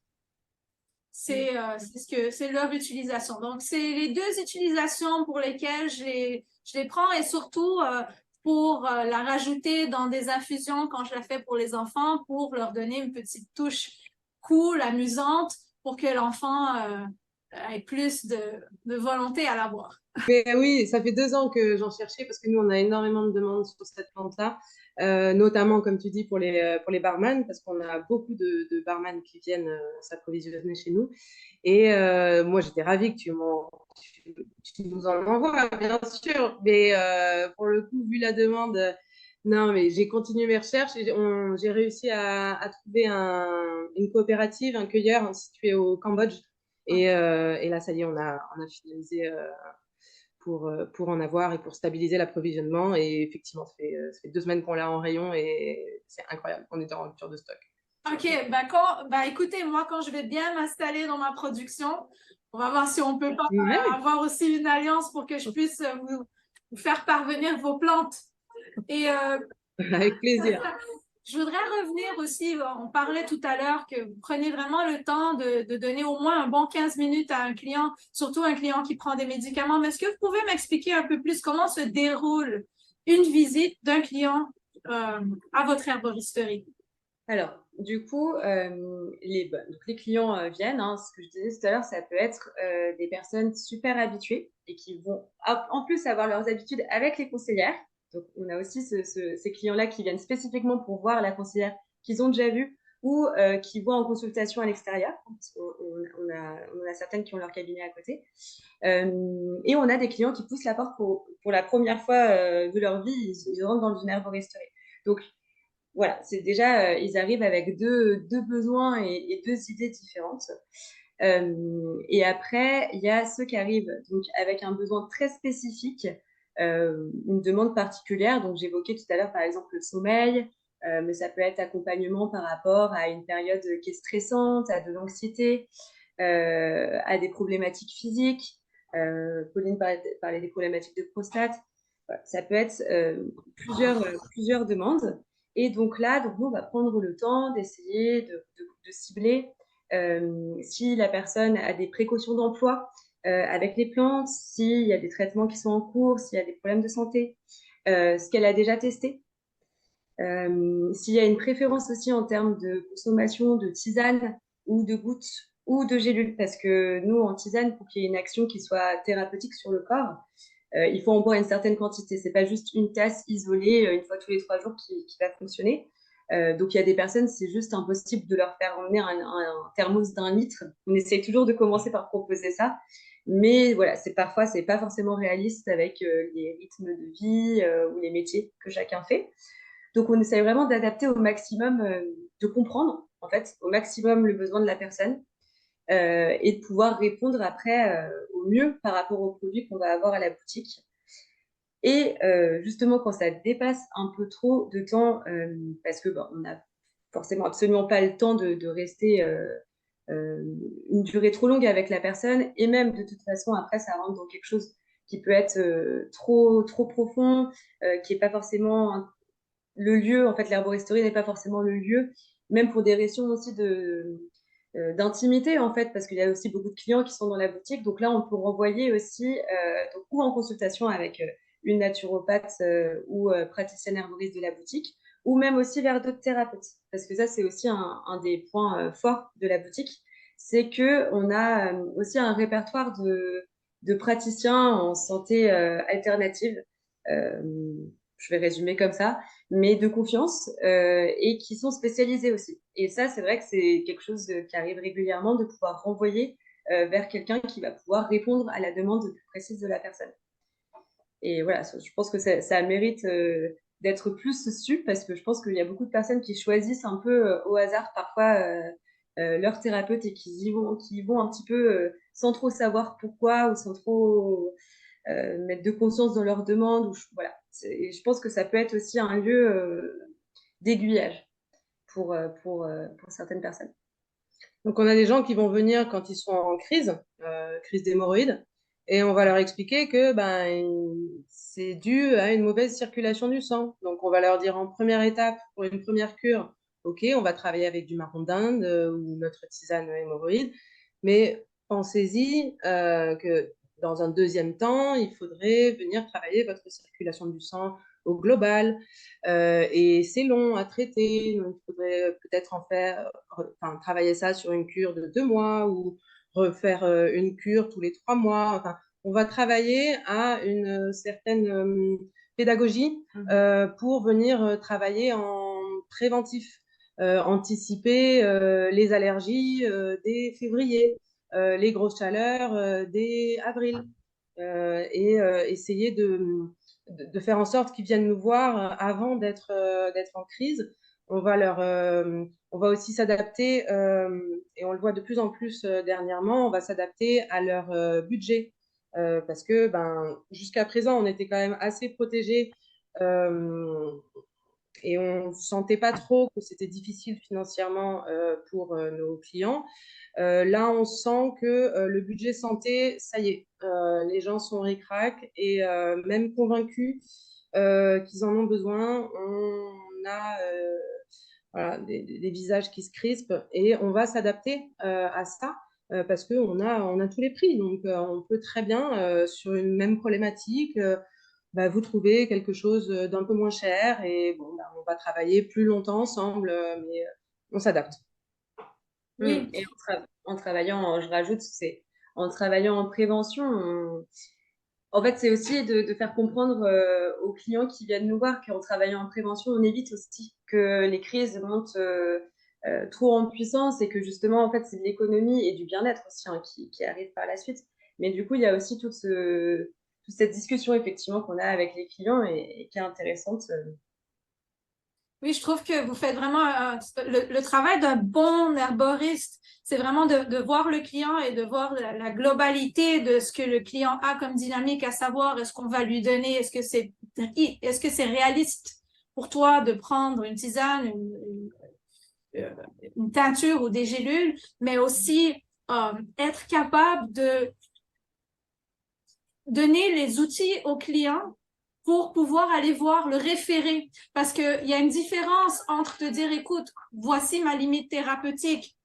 C'est leur utilisation. Donc, c'est les deux utilisations pour lesquelles je les prends et surtout, pour la rajouter dans des infusions quand je la fais pour les enfants, pour leur donner une petite touche cool, amusante, pour que l'enfant ait plus de volonté à la boire. Mais oui, ça fait 2 ans que j'en cherchais parce que nous, on a énormément de demandes sur cette plante-là, notamment, comme tu dis, pour les barman, parce qu'on a beaucoup de barman qui viennent s'approvisionner chez nous. Et moi, j'étais ravie que tu nous en envoies, bien sûr. Mais pour le coup, vu la demande, non, mais j'ai continué mes recherches et j'ai réussi à trouver une coopérative, un cueilleur situé au Cambodge. Et là, ça y est, on a finalisé pour en avoir et pour stabiliser l'approvisionnement. Et effectivement, ça fait 2 semaines qu'on l'a en rayon et c'est incroyable. On est en rupture de stock. OK, écoutez, moi, quand je vais bien m'installer dans ma production, on va voir si on peut pas avoir aussi une alliance pour que je puisse vous faire parvenir vos plantes. Et avec plaisir. je voudrais revenir aussi, on parlait tout à l'heure que vous prenez vraiment le temps de donner au moins un bon 15 minutes à un client, surtout un client qui prend des médicaments. Mais est-ce que vous pouvez m'expliquer un peu plus comment se déroule une visite d'un client à votre herboristerie? Alors, du coup, donc les clients viennent, hein, ce que je disais tout à l'heure, ça peut être des personnes super habituées et qui vont en plus avoir leurs habitudes avec les conseillères. Donc, on a aussi ces clients-là qui viennent spécifiquement pour voir la conseillère qu'ils ont déjà vue ou qui voient en consultation à l'extérieur, parce qu'on a certaines qui ont leur cabinet à côté. Et on a des clients qui poussent la porte pour la première fois de leur vie, ils rentrent dans une herboristerie. Donc, voilà, c'est déjà, ils arrivent avec deux besoins et deux idées différentes. Et après, il y a ceux qui arrivent donc, avec un besoin très spécifique, une demande particulière. Donc, j'évoquais tout à l'heure, par exemple, le sommeil, mais ça peut être accompagnement par rapport à une période qui est stressante, à de l'anxiété, à des problématiques physiques. Pauline parlait des problématiques de prostate. Voilà, ça peut être plusieurs demandes. Et donc là, nous, on va prendre le temps d'essayer de cibler si la personne a des précautions d'emploi avec les plantes, s'il y a des traitements qui sont en cours, s'il y a des problèmes de santé, ce qu'elle a déjà testé. S'il y a une préférence aussi en termes de consommation de tisane ou de gouttes ou de gélules, parce que nous, en tisane, pour qu'il y ait une action qui soit thérapeutique sur le corps, il faut en boire une certaine quantité. C'est pas juste une tasse isolée une fois tous les 3 jours qui va fonctionner. Donc il y a des personnes, c'est juste impossible de leur faire emmener un thermos d'1 litre. On essaye toujours de commencer par proposer ça, mais voilà, parfois c'est pas forcément réaliste avec les rythmes de vie ou les métiers que chacun fait. Donc on essaye vraiment d'adapter au maximum, de comprendre en fait au maximum le besoin de la personne et de pouvoir répondre après au mieux par rapport aux produits qu'on va avoir à la boutique. Et justement, quand ça dépasse un peu trop de temps, parce que on n'a forcément absolument pas le temps de rester une durée trop longue avec la personne, et même de toute façon, après, ça rentre dans quelque chose qui peut être trop profond, qui n'est pas forcément le lieu. En fait, l'herboristerie n'est pas forcément le lieu, même pour des raisons aussi d'intimité, en fait, parce qu'il y a aussi beaucoup de clients qui sont dans la boutique. Donc là, on peut renvoyer aussi, ou en consultation avec une naturopathe ou praticienne herboriste de la boutique, ou même aussi vers d'autres thérapeutes. Parce que ça, c'est aussi un des points forts de la boutique, c'est qu'on a aussi un répertoire de praticiens en santé alternative. Euh, je vais résumer comme ça, mais de confiance et qui sont spécialisés aussi. Et ça, c'est vrai que c'est quelque chose qui arrive régulièrement de pouvoir renvoyer vers quelqu'un qui va pouvoir répondre à la demande plus précise de la personne. Et voilà, je pense que ça mérite d'être plus su parce que je pense qu'il y a beaucoup de personnes qui choisissent un peu au hasard parfois leur thérapeute et qui y vont un petit peu sans trop savoir pourquoi ou sans trop mettre de conscience dans leurs demandes. Voilà. Je pense que ça peut être aussi un lieu d'aiguillage pour certaines personnes. Donc, on a des gens qui vont venir quand ils sont en crise d'hémorroïdes, et on va leur expliquer que c'est dû à une mauvaise circulation du sang. Donc, on va leur dire en première étape, pour une première cure, OK, on va travailler avec du marron d'Inde ou notre tisane hémorroïde, mais pensez-y que dans un deuxième temps, il faudrait venir travailler votre circulation du sang au global. Et c'est long à traiter, donc il faudrait peut-être travailler ça sur une cure de 2 mois ou refaire une cure tous les 3 mois. Enfin, on va travailler à une certaine pédagogie pour venir travailler en préventif, anticiper les allergies dès février, les grosses chaleurs dès avril, et essayer de faire en sorte qu'ils viennent nous voir avant d'être en crise. On va aussi s'adapter, et on le voit de plus en plus dernièrement, on va s'adapter à leur budget. Parce que jusqu'à présent, on était quand même assez protégés, et on ne sentait pas trop que c'était difficile financièrement pour nos clients. Là, on sent que le budget santé, ça y est, les gens sont ric-rac et même convaincus qu'ils en ont besoin. On a voilà, des visages qui se crispent et on va s'adapter à ça parce on a tous les prix. Donc, on peut très bien, sur une même problématique, vous trouver quelque chose d'un peu moins cher et bon, on va travailler plus longtemps ensemble, mais on s'adapte. Oui. Et en travaillant, je rajoute, c'est en travaillant en prévention, en fait, c'est aussi de faire comprendre aux clients qui viennent nous voir qu'en travaillant en prévention, on évite aussi que les crises montent trop en puissance et que justement, en fait, c'est de l'économie et du bien-être aussi qui arrive par la suite. Mais du coup, il y a aussi toute cette discussion effectivement qu'on a avec les clients et qui est intéressante. Oui, je trouve que vous faites vraiment le travail d'un bon herboriste. C'est vraiment de voir le client et de voir la globalité de ce que le client a comme dynamique, à savoir est-ce qu'on va lui donner, est-ce que c'est réaliste pour toi de prendre une tisane, une teinture ou des gélules, mais aussi être capable de donner les outils au client pour pouvoir aller voir le référé. Parce qu'il y a une différence entre te dire, écoute, voici ma limite thérapeutique,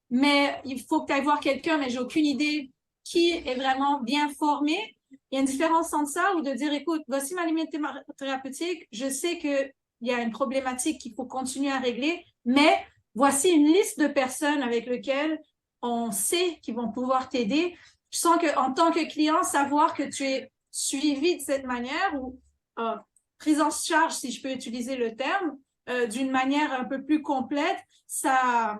mais il faut que tu ailles voir quelqu'un, mais j'ai aucune idée qui est vraiment bien formé. Il y a une différence entre ça ou de dire, écoute, voici ma limite thérapeutique, je sais qu'il y a une problématique qu'il faut continuer à régler, mais voici une liste de personnes avec lesquelles on sait qu'ils vont pouvoir t'aider. Je sens qu'en tant que client, savoir que tu es suivi de cette manière ou prise en charge, si je peux utiliser le terme, d'une manière un peu plus complète, ça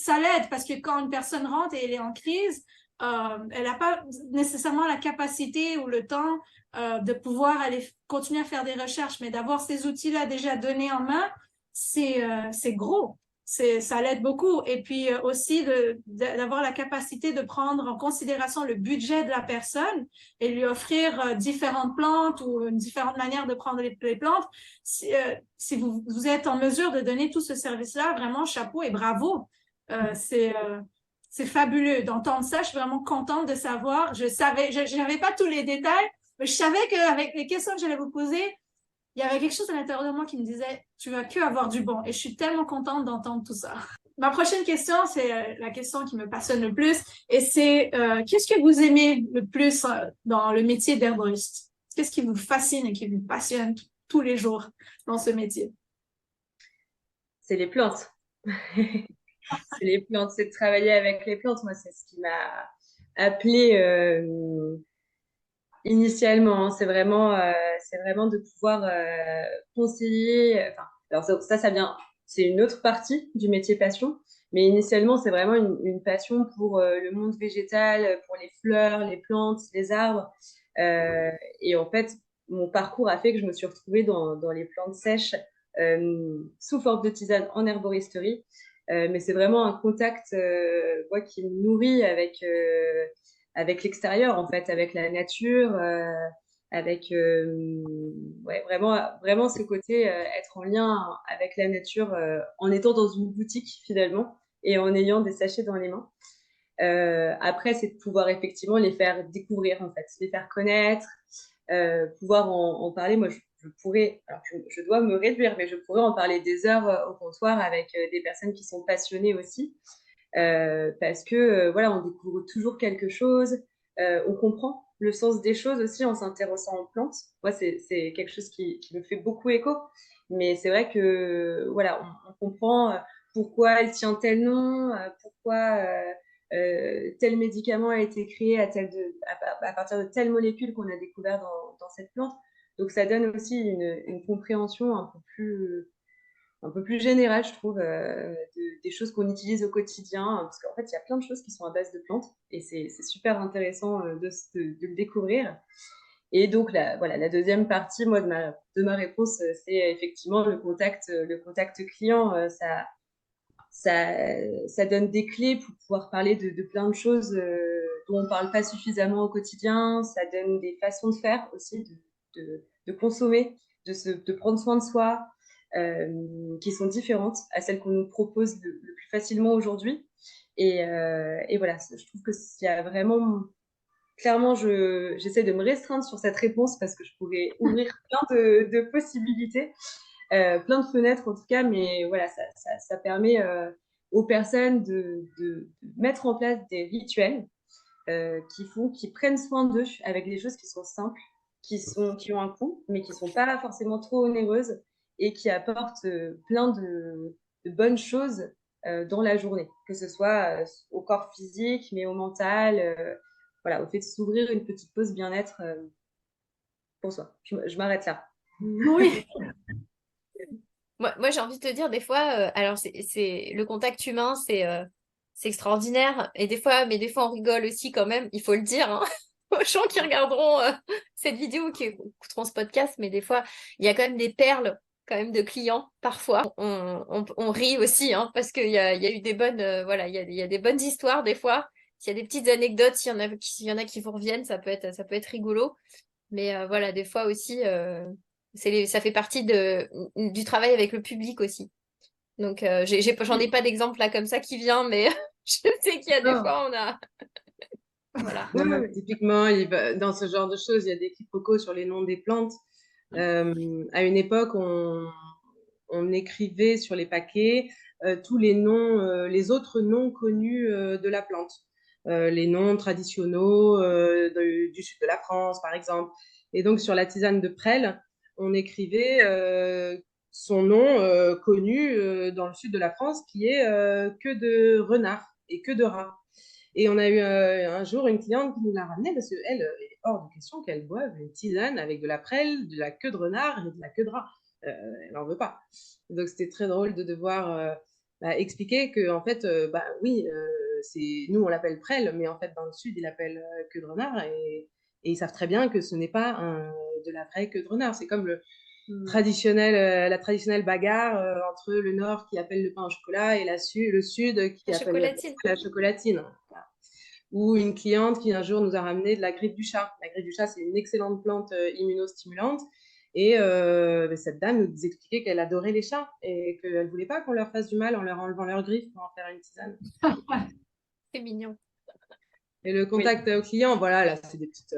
l'aide parce que quand une personne rentre et elle est en crise, elle n'a pas nécessairement la capacité ou le temps de pouvoir aller continuer à faire des recherches, mais d'avoir ces outils-là déjà donnés en main, c'est gros. Ça l'aide beaucoup. Et puis aussi d'avoir la capacité de prendre en considération le budget de la personne et lui offrir différentes plantes ou une différente manière de prendre les plantes. Si vous êtes en mesure de donner tout ce service-là, vraiment chapeau et bravo. C'est fabuleux d'entendre ça. Je suis vraiment contente de savoir. Je n'avais pas tous les détails, mais je savais qu'avec les questions que j'allais vous poser, il y avait quelque chose à l'intérieur de moi qui me disait, tu vas que avoir du bon. Et je suis tellement contente d'entendre tout ça. Ma prochaine question, c'est la question qui me passionne le plus. Et c'est, qu'est-ce que vous aimez le plus dans le métier d'herboriste? Qu'est-ce qui vous fascine et qui vous passionne tous les jours dans ce métier? C'est les plantes. C'est les plantes, c'est de travailler avec les plantes. Moi, c'est ce qui m'a appelée initialement. Hein. C'est vraiment de pouvoir conseiller. Enfin, alors ça vient, c'est une autre partie du métier passion. Mais initialement, c'est vraiment une passion pour le monde végétal, pour les fleurs, les plantes, les arbres. Euh, et en fait, mon parcours a fait que je me suis retrouvée dans les plantes sèches sous forme de tisane en herboristerie. Mais c'est vraiment un contact moi, qui me nourrit avec l'extérieur, en fait, avec la nature, avec ouais, vraiment ce côté être en lien avec la nature en étant dans une boutique finalement et en ayant des sachets dans les mains. Après, c'est de pouvoir effectivement les faire découvrir, en fait, les faire connaître, pouvoir en parler. Moi, je pourrais, alors je dois me réduire, mais je pourrais en parler des heures au comptoir avec des personnes qui sont passionnées aussi. Parce que voilà, on découvre toujours quelque chose, on comprend le sens des choses aussi en s'intéressant aux plantes. Moi, c'est quelque chose qui me fait beaucoup écho. Mais c'est vrai que, voilà, on comprend pourquoi elle tient tel nom, pourquoi tel médicament a été créé à partir de telle molécule qu'on a découvert dans cette plante. Donc, ça donne aussi une compréhension un peu plus générale, je trouve, des choses qu'on utilise au quotidien. Parce qu'en fait, il y a plein de choses qui sont à base de plantes et c'est super intéressant de le découvrir. Et donc, voilà, la deuxième partie, moi, de ma réponse, c'est effectivement le contact client. Ça donne des clés pour pouvoir parler de plein de choses dont on ne parle pas suffisamment au quotidien. Ça donne des façons de faire aussi, de consommer, de prendre soin de soi, qui sont différentes à celles qu'on nous propose le plus facilement aujourd'hui. Et voilà, je trouve que s'il y a vraiment... Clairement, j'essaie de me restreindre sur cette réponse parce que je pourrais ouvrir plein de possibilités, plein de fenêtres en tout cas, mais voilà, ça permet aux personnes de mettre en place des rituels qui prennent soin d'eux avec des choses qui sont simples, qui ont un coût, mais qui ne sont pas forcément trop onéreuses et qui apportent plein de bonnes choses dans la journée, que ce soit au corps physique, mais au mental, voilà, au fait de s'ouvrir une petite pause bien-être pour soi. Je m'arrête là. Oui. Moi, j'ai envie de te dire, des fois, alors le contact humain, c'est extraordinaire. Et des fois, on rigole aussi quand même, il faut le dire, hein, aux gens qui regarderont cette vidéo, qui écouteront ce podcast. Mais des fois, il y a quand même des perles quand même de clients, parfois. On rit aussi, hein, parce qu'il y a eu des bonnes, voilà, il y a des bonnes histoires des fois. S'il y a des petites anecdotes, s'il y en a qui vous reviennent, ça peut être rigolo. Mais voilà, des fois aussi, ça fait partie du travail avec le public aussi. Donc, j'en ai pas d'exemple là comme ça qui vient, mais je sais qu'il y a des Non. fois, on a... Voilà. Non, mais typiquement, dans ce genre de choses, il y a des quiproquos sur les noms des plantes. À une époque, on écrivait sur les paquets tous les noms, les autres noms connus de la plante. Les noms traditionnels du sud de la France, par exemple. Et donc, sur la tisane de prêle, on écrivait son nom connu dans le sud de la France, qui est que de renard et que de rat. Et on a eu un jour une cliente qui nous l'a ramené parce qu'elle, il est hors de question qu'elle boive une tisane avec de la prêle, de la queue de renard et de la queue de rat. Elle n'en veut pas. Donc c'était très drôle de devoir expliquer que en fait, oui, nous on l'appelle prêle, mais en fait dans le sud ils l'appellent queue de renard et ils savent très bien que ce n'est pas de la vraie queue de renard. C'est comme la traditionnelle bagarre entre le nord qui appelle le pain au chocolat et le sud qui La appelle chocolatine. la chocolatine. Voilà. Ou une cliente qui un jour nous a ramené de la griffe du chat. La griffe du chat, c'est une excellente plante immunostimulante. Et cette dame nous expliquait qu'elle adorait les chats et qu'elle ne voulait pas qu'on leur fasse du mal en leur enlevant leurs griffes pour en faire une tisane. C'est mignon. Et le contact au client, voilà, là, c'est des petites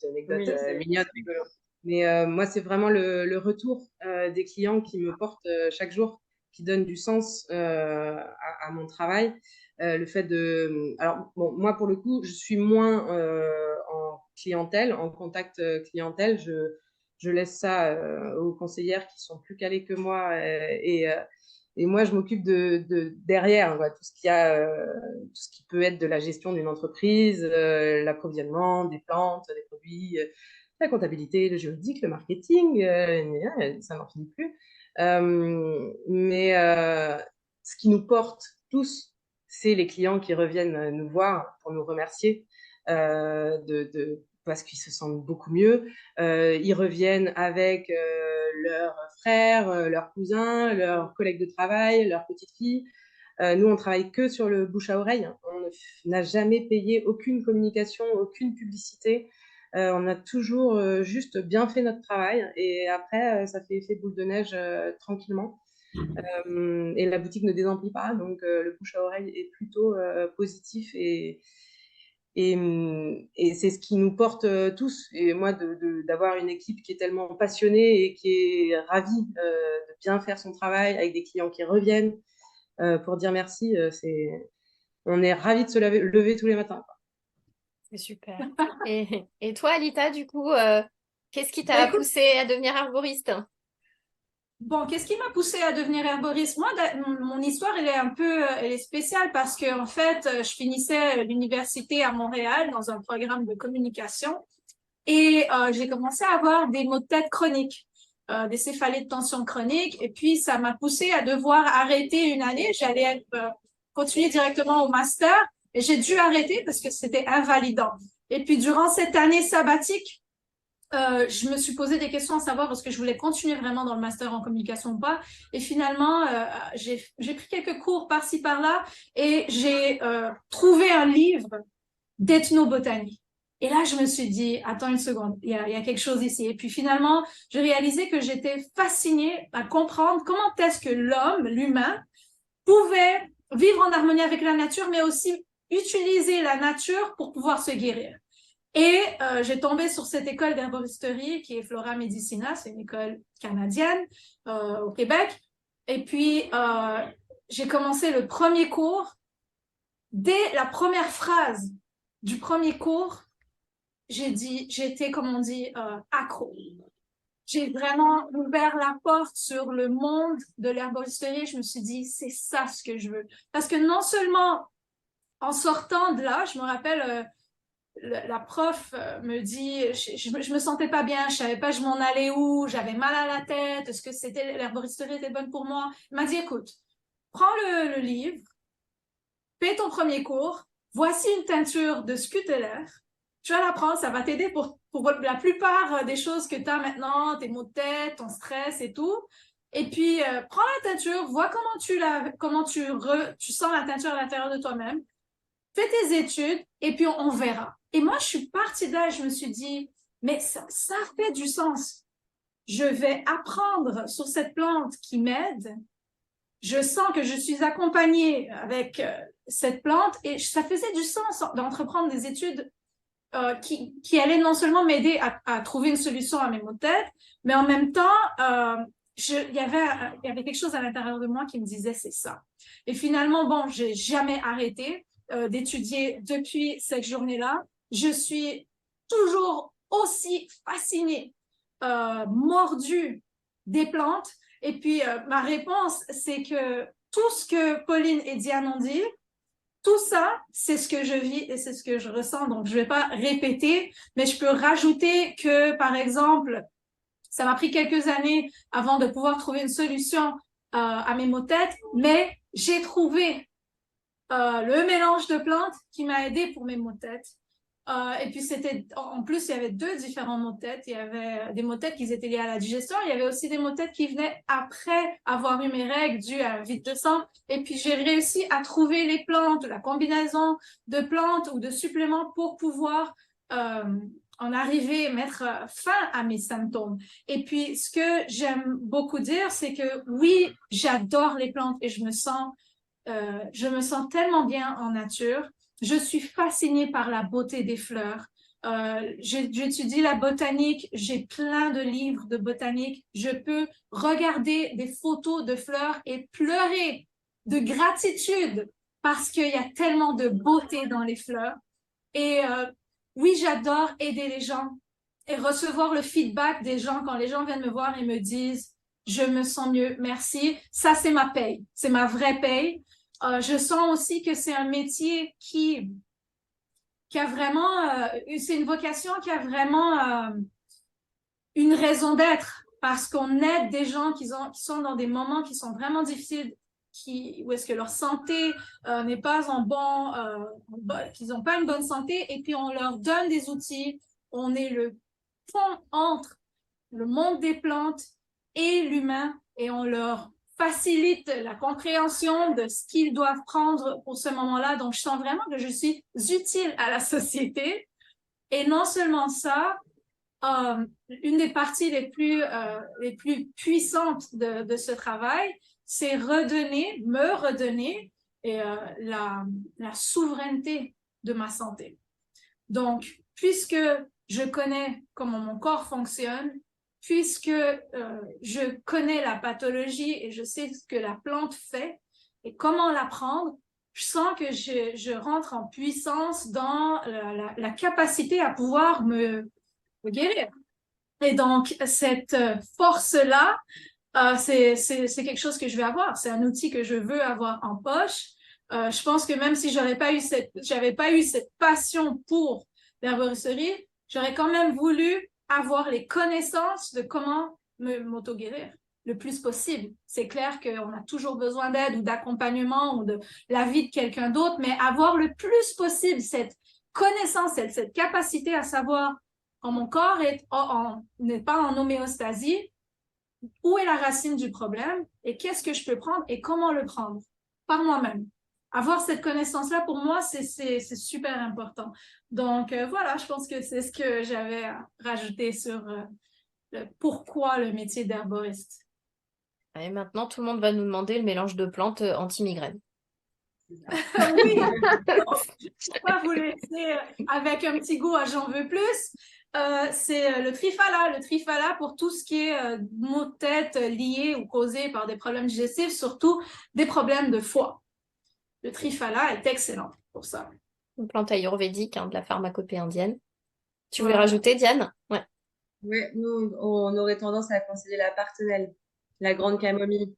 anecdotes mignonnes, rigolo. Mais moi, c'est vraiment le retour des clients qui me portent chaque jour, qui donnent du sens à mon travail. Le fait de... Alors, bon, moi, pour le coup, je suis moins en clientèle, en contact clientèle. Je laisse ça aux conseillères qui sont plus calées que moi et moi, je m'occupe de derrière, quoi, tout ce qui peut être de la gestion d'une entreprise, l'approvisionnement, des plantes, des produits, la comptabilité, le juridique, le marketing, ça n'en finit plus. Mais ce qui nous porte tous, c'est les clients qui reviennent nous voir pour nous remercier parce qu'ils se sentent beaucoup mieux. Ils reviennent avec leurs frères, leurs cousins, leurs collègues de travail, leurs petites filles. Nous, on travaille que sur le bouche à oreille. On n'a jamais payé aucune communication, aucune publicité. On a toujours juste bien fait notre travail et après, ça fait effet boule de neige tranquillement. Et la boutique ne désemplit pas, donc le bouche à oreille est plutôt positif et c'est ce qui nous porte tous. Et moi, d'avoir une équipe qui est tellement passionnée et qui est ravie de bien faire son travail avec des clients qui reviennent pour dire merci, on est ravis de se lever tous les matins. C'est super. Et toi, Alita, du coup, qu'est-ce qui Bah, t'a écoute, poussé à devenir arboriste? bon, qu'est-ce qui m'a poussée à devenir herboriste? Moi, mon histoire, elle est un peu, elle est spéciale parce que, en fait, je finissais l'université à Montréal dans un programme de communication et j'ai commencé à avoir des maux de tête chroniques, des céphalées de tension chronique. Et puis, ça m'a poussée à devoir arrêter une année. J'allais continuer directement au master et j'ai dû arrêter parce que c'était invalidant. Et puis, durant cette année sabbatique, je me suis posé des questions à savoir est-ce que je voulais continuer vraiment dans le master en communication ou pas. Et finalement, j'ai pris quelques cours par-ci, par-là et j'ai trouvé un livre d'ethnobotanie. Et là, je me suis dit, attends une seconde, il y a quelque chose ici. Et puis finalement, j'ai réalisé que j'étais fascinée à comprendre comment est-ce que l'humain, pouvait vivre en harmonie avec la nature, mais aussi utiliser la nature pour pouvoir se guérir. Et j'ai tombé sur cette école d'herboristerie qui est Flora Medicina, c'est une école canadienne au Québec. Et puis, j'ai commencé le premier cours. Dès la première phrase du premier cours, j'étais, comme on dit, accro. J'ai vraiment ouvert la porte sur le monde de l'herboristerie. Je me suis dit, c'est ça ce que je veux. Parce que non seulement en sortant de là, je me rappelle, la prof me dit, je me sentais pas bien, je savais pas je m'en allais où, j'avais mal à la tête, est-ce que l'herboristerie était bonne pour moi? Elle m'a dit, écoute, prends le livre, fais ton premier cours, voici une teinture de scutellaire, tu vas la prendre, ça va t'aider pour la plupart des choses que tu as maintenant, tes maux de tête, ton stress et tout. Et puis, prends la teinture, vois comment tu sens la teinture à l'intérieur de toi-même. Fais tes études et puis on verra. Et moi, je suis partie de là, je me suis dit, mais ça fait du sens. Je vais apprendre sur cette plante qui m'aide. Je sens que je suis accompagnée avec cette plante et ça faisait du sens d'entreprendre des études qui allaient non seulement m'aider à trouver une solution à mes maux de tête, mais en même temps, il y avait quelque chose à l'intérieur de moi qui me disait c'est ça. Et finalement, bon, j'ai jamais arrêté d'étudier depuis cette journée-là. Je suis toujours aussi fascinée, mordue des plantes. Et puis, ma réponse, c'est que tout ce que Pauline et Diane ont dit, tout ça, c'est ce que je vis et c'est ce que je ressens. Donc, je ne vais pas répéter, mais je peux rajouter que, par exemple, ça m'a pris quelques années avant de pouvoir trouver une solution à mes maux de tête, mais j'ai trouvé le mélange de plantes qui m'a aidé pour mes maux de tête. Et puis, en plus, il y avait deux différents maux de tête. Il y avait des maux de tête qui étaient liés à la digestion. Il y avait aussi des maux de tête qui venaient après avoir eu mes règles dues à un vide de sang. Et puis, j'ai réussi à trouver les plantes, la combinaison de plantes ou de suppléments pour pouvoir en arriver, mettre fin à mes symptômes. Et puis, ce que j'aime beaucoup dire, c'est que oui, j'adore les plantes et je me sens tellement bien en nature. Je suis fascinée par la beauté des fleurs. J'étudie la botanique, j'ai plein de livres de botanique. Je peux regarder des photos de fleurs et pleurer de gratitude parce qu'il y a tellement de beauté dans les fleurs. Et oui, j'adore aider les gens et recevoir le feedback des gens quand les gens viennent me voir et me disent je me sens mieux, merci. Ça, c'est ma paye, c'est ma vraie paye. Je sens aussi que c'est un métier qui a vraiment, c'est une vocation qui a vraiment une raison d'être parce qu'on aide des gens qui sont dans des moments qui sont vraiment difficiles, où est-ce que leur santé n'est pas qu'ils n'ont pas une bonne santé et puis on leur donne des outils. On est le pont entre le monde des plantes et l'humain et on leur facilite la compréhension de ce qu'ils doivent prendre pour ce moment-là. Donc, je sens vraiment que je suis utile à la société. Et non seulement ça, une des parties les plus puissantes de ce travail, c'est me redonner la souveraineté de ma santé. Donc, puisque je connais comment mon corps fonctionne, puisque je connais la pathologie et je sais ce que la plante fait et comment la prendre, je sens que je rentre en puissance dans la capacité à pouvoir me guérir. Et donc, cette force-là, c'est quelque chose que je vais avoir. C'est un outil que je veux avoir en poche. Je pense que même si j'avais pas eu cette passion pour l'herboristerie, j'aurais quand même voulu avoir les connaissances de comment m'auto-guérir le plus possible. C'est clair qu'on a toujours besoin d'aide ou d'accompagnement ou de l'avis de quelqu'un d'autre, mais avoir le plus possible cette connaissance, cette capacité à savoir quand mon corps n'est pas en homéostasie, où est la racine du problème et qu'est-ce que je peux prendre et comment le prendre par moi-même. Avoir cette connaissance-là, pour moi, c'est super important. Donc, voilà, je pense que c'est ce que j'avais à rajouter sur le pourquoi le métier d'herboriste. Et maintenant, tout le monde va nous demander le mélange de plantes anti-migraine. Oui, je ne peux pas vous laisser avec un petit goût à j'en veux plus. C'est le Trifala. Le Trifala pour tout ce qui est maux de tête liés ou causés par des problèmes digestifs, surtout des problèmes de foie. Le Trifala est excellent pour ça. Une plante ayurvédique, de la pharmacopée indienne. Tu voulais Voilà. rajouter, Diane? Ouais. Oui, nous, on aurait tendance à conseiller la partenelle, la grande camomille,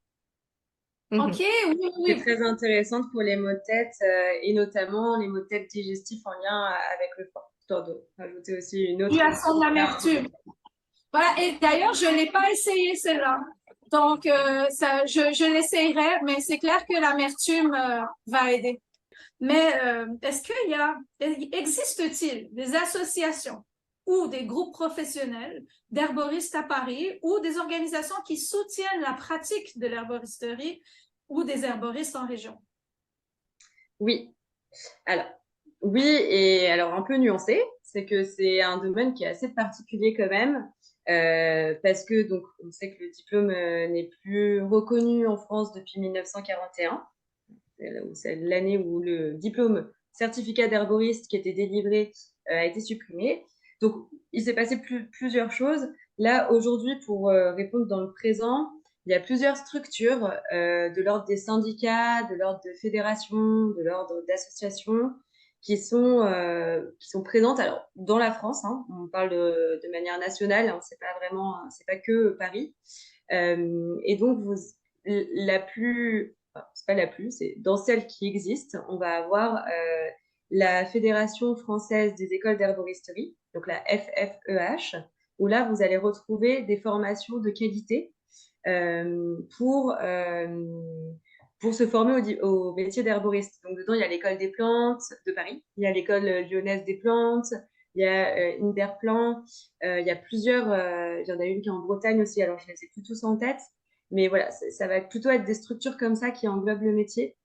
OK, oui, qui est oui. très intéressante pour les maux de tête et notamment les maux de tête digestifs en lien avec le foie. Histoire de rajouter aussi une autre. Tu as son amertume. Voilà, et d'ailleurs, je ne l'ai pas essayé celle-là. Donc, je l'essayerai, mais c'est clair que l'amertume va aider. Mais existe-t-il des associations ou des groupes professionnels d'herboristes à Paris ou des organisations qui soutiennent la pratique de l'herboristerie ou des herboristes en région? Oui, alors, oui, et alors un peu nuancé, c'est que c'est un domaine qui est assez particulier quand même, parce que donc on sait que le diplôme n'est plus reconnu en France depuis 1941. C'est l'année où le diplôme certificat d'herboriste qui était délivré a été supprimé. Donc, il s'est passé plusieurs choses. Là, aujourd'hui, pour répondre dans le présent, il y a plusieurs structures de l'ordre des syndicats, de l'ordre de fédérations, de l'ordre d'associations qui sont présentes. Alors, dans la France, hein, on parle de manière nationale, hein, c'est pas que Paris. Et donc, la plus, enfin, c'est pas la plus, c'est dans celle qui existe, on va avoir la Fédération française des écoles d'herboristerie, donc la FFEH, où là, vous allez retrouver des formations de qualité euh, pour, euh, pour se former au métier d'herboriste. Donc, dedans, il y a l'école des plantes de Paris, il y a l'école lyonnaise des plantes, il y a Interplan, il y a plusieurs, il y en a une qui est en Bretagne aussi, alors je ne les ai plus tous en tête, mais voilà, ça va plutôt être des structures comme ça qui englobent le métier.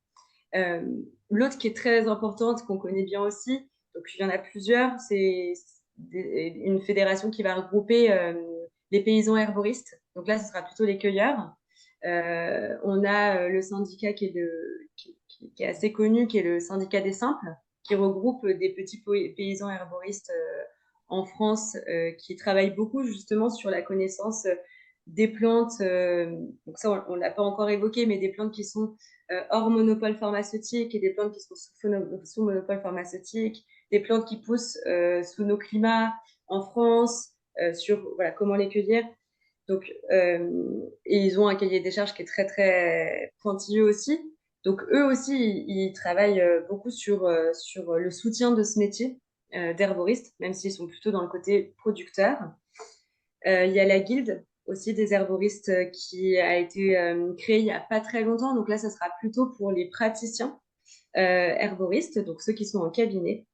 Euh, L'autre qui est très importante, qu'on connaît bien aussi, donc il y en a plusieurs, c'est une fédération qui va regrouper les paysans herboristes. Donc là, ce sera plutôt les cueilleurs. On a le syndicat qui est assez connu, qui est le syndicat des simples, qui regroupe des petits paysans herboristes en France qui travaillent beaucoup justement sur la connaissance des plantes. Donc ça, on l'a pas encore évoqué, mais des plantes qui sont hors monopole pharmaceutique et des plantes qui sont sous monopole pharmaceutique, des plantes qui poussent sous nos climats en France, sur voilà, comment les cueillir. Donc, et ils ont un cahier des charges qui est très, très pointilleux aussi. Donc, eux aussi, ils travaillent beaucoup sur le soutien de ce métier d'herboriste, même s'ils sont plutôt dans le côté producteur. Il y a la guilde aussi des herboristes qui a été créée il n'y a pas très longtemps. Donc là, ça sera plutôt pour les praticiens herboristes, donc ceux qui sont en cabinet.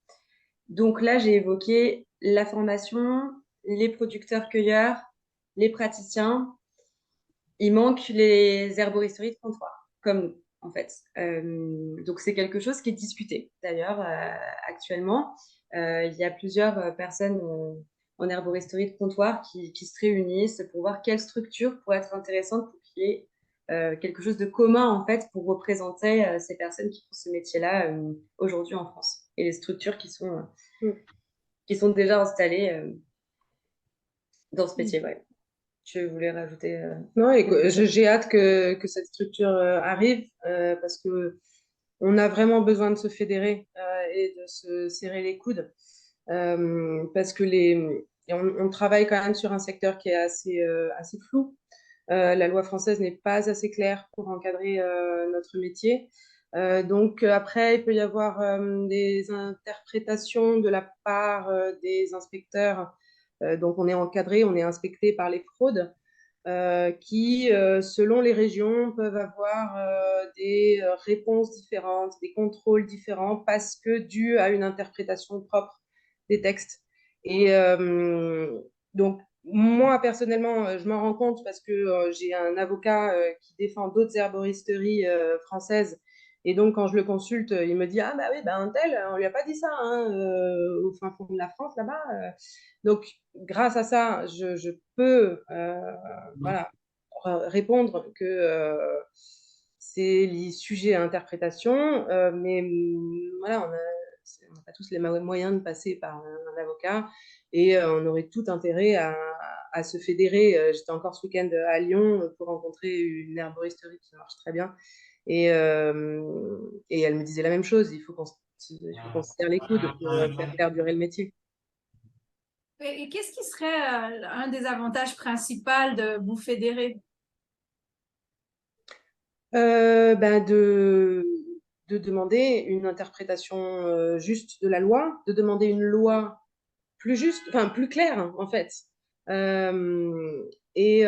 Donc là, j'ai évoqué la formation, les producteurs-cueilleurs, les praticiens. Il manque les herboristeries de comptoir, comme nous, en fait. Donc c'est quelque chose qui est discuté, d'ailleurs, actuellement. Il y a plusieurs personnes en herboristerie de comptoir qui se réunissent pour voir quelle structure pourrait être intéressante pour qu'il y ait quelque chose de commun, en fait, pour représenter ces personnes qui font ce métier-là aujourd'hui en France. Et les structures qui sont déjà installées dans ce métier, ouais. Tu voulais rajouter Non, écoute, j'ai hâte que cette structure arrive parce que on a vraiment besoin de se fédérer et de se serrer les coudes parce que on travaille quand même sur un secteur qui est assez flou. La loi française n'est pas assez claire pour encadrer notre métier. Donc après, il peut y avoir des interprétations de la part des inspecteurs. Donc on est encadré, on est inspecté par les fraudes qui, selon les régions, peuvent avoir des réponses différentes, des contrôles différents parce que dû à une interprétation propre des textes. Et donc, moi, personnellement, je m'en rends compte parce que j'ai un avocat qui défend d'autres herboristeries françaises. Et donc, quand je le consulte, il me dit, ah bah oui, bah, un tel, on lui a pas dit ça hein, au fin fond de la France, là-bas. Donc, grâce à ça, je peux voilà, répondre que c'est les sujets à interprétation, mais voilà, on n'a pas tous les moyens de passer par un avocat et on aurait tout intérêt à se fédérer. J'étais encore ce week-end à Lyon pour rencontrer une herboristerie qui marche très bien et elle me disait la même chose, il faut qu'on se serre les coudes pour faire perdurer le métier. Et qu'est-ce qui serait un des avantages principaux de vous fédérer? Ben de demander une interprétation juste de la loi, de demander une loi plus juste, enfin plus claire hein, en fait. Et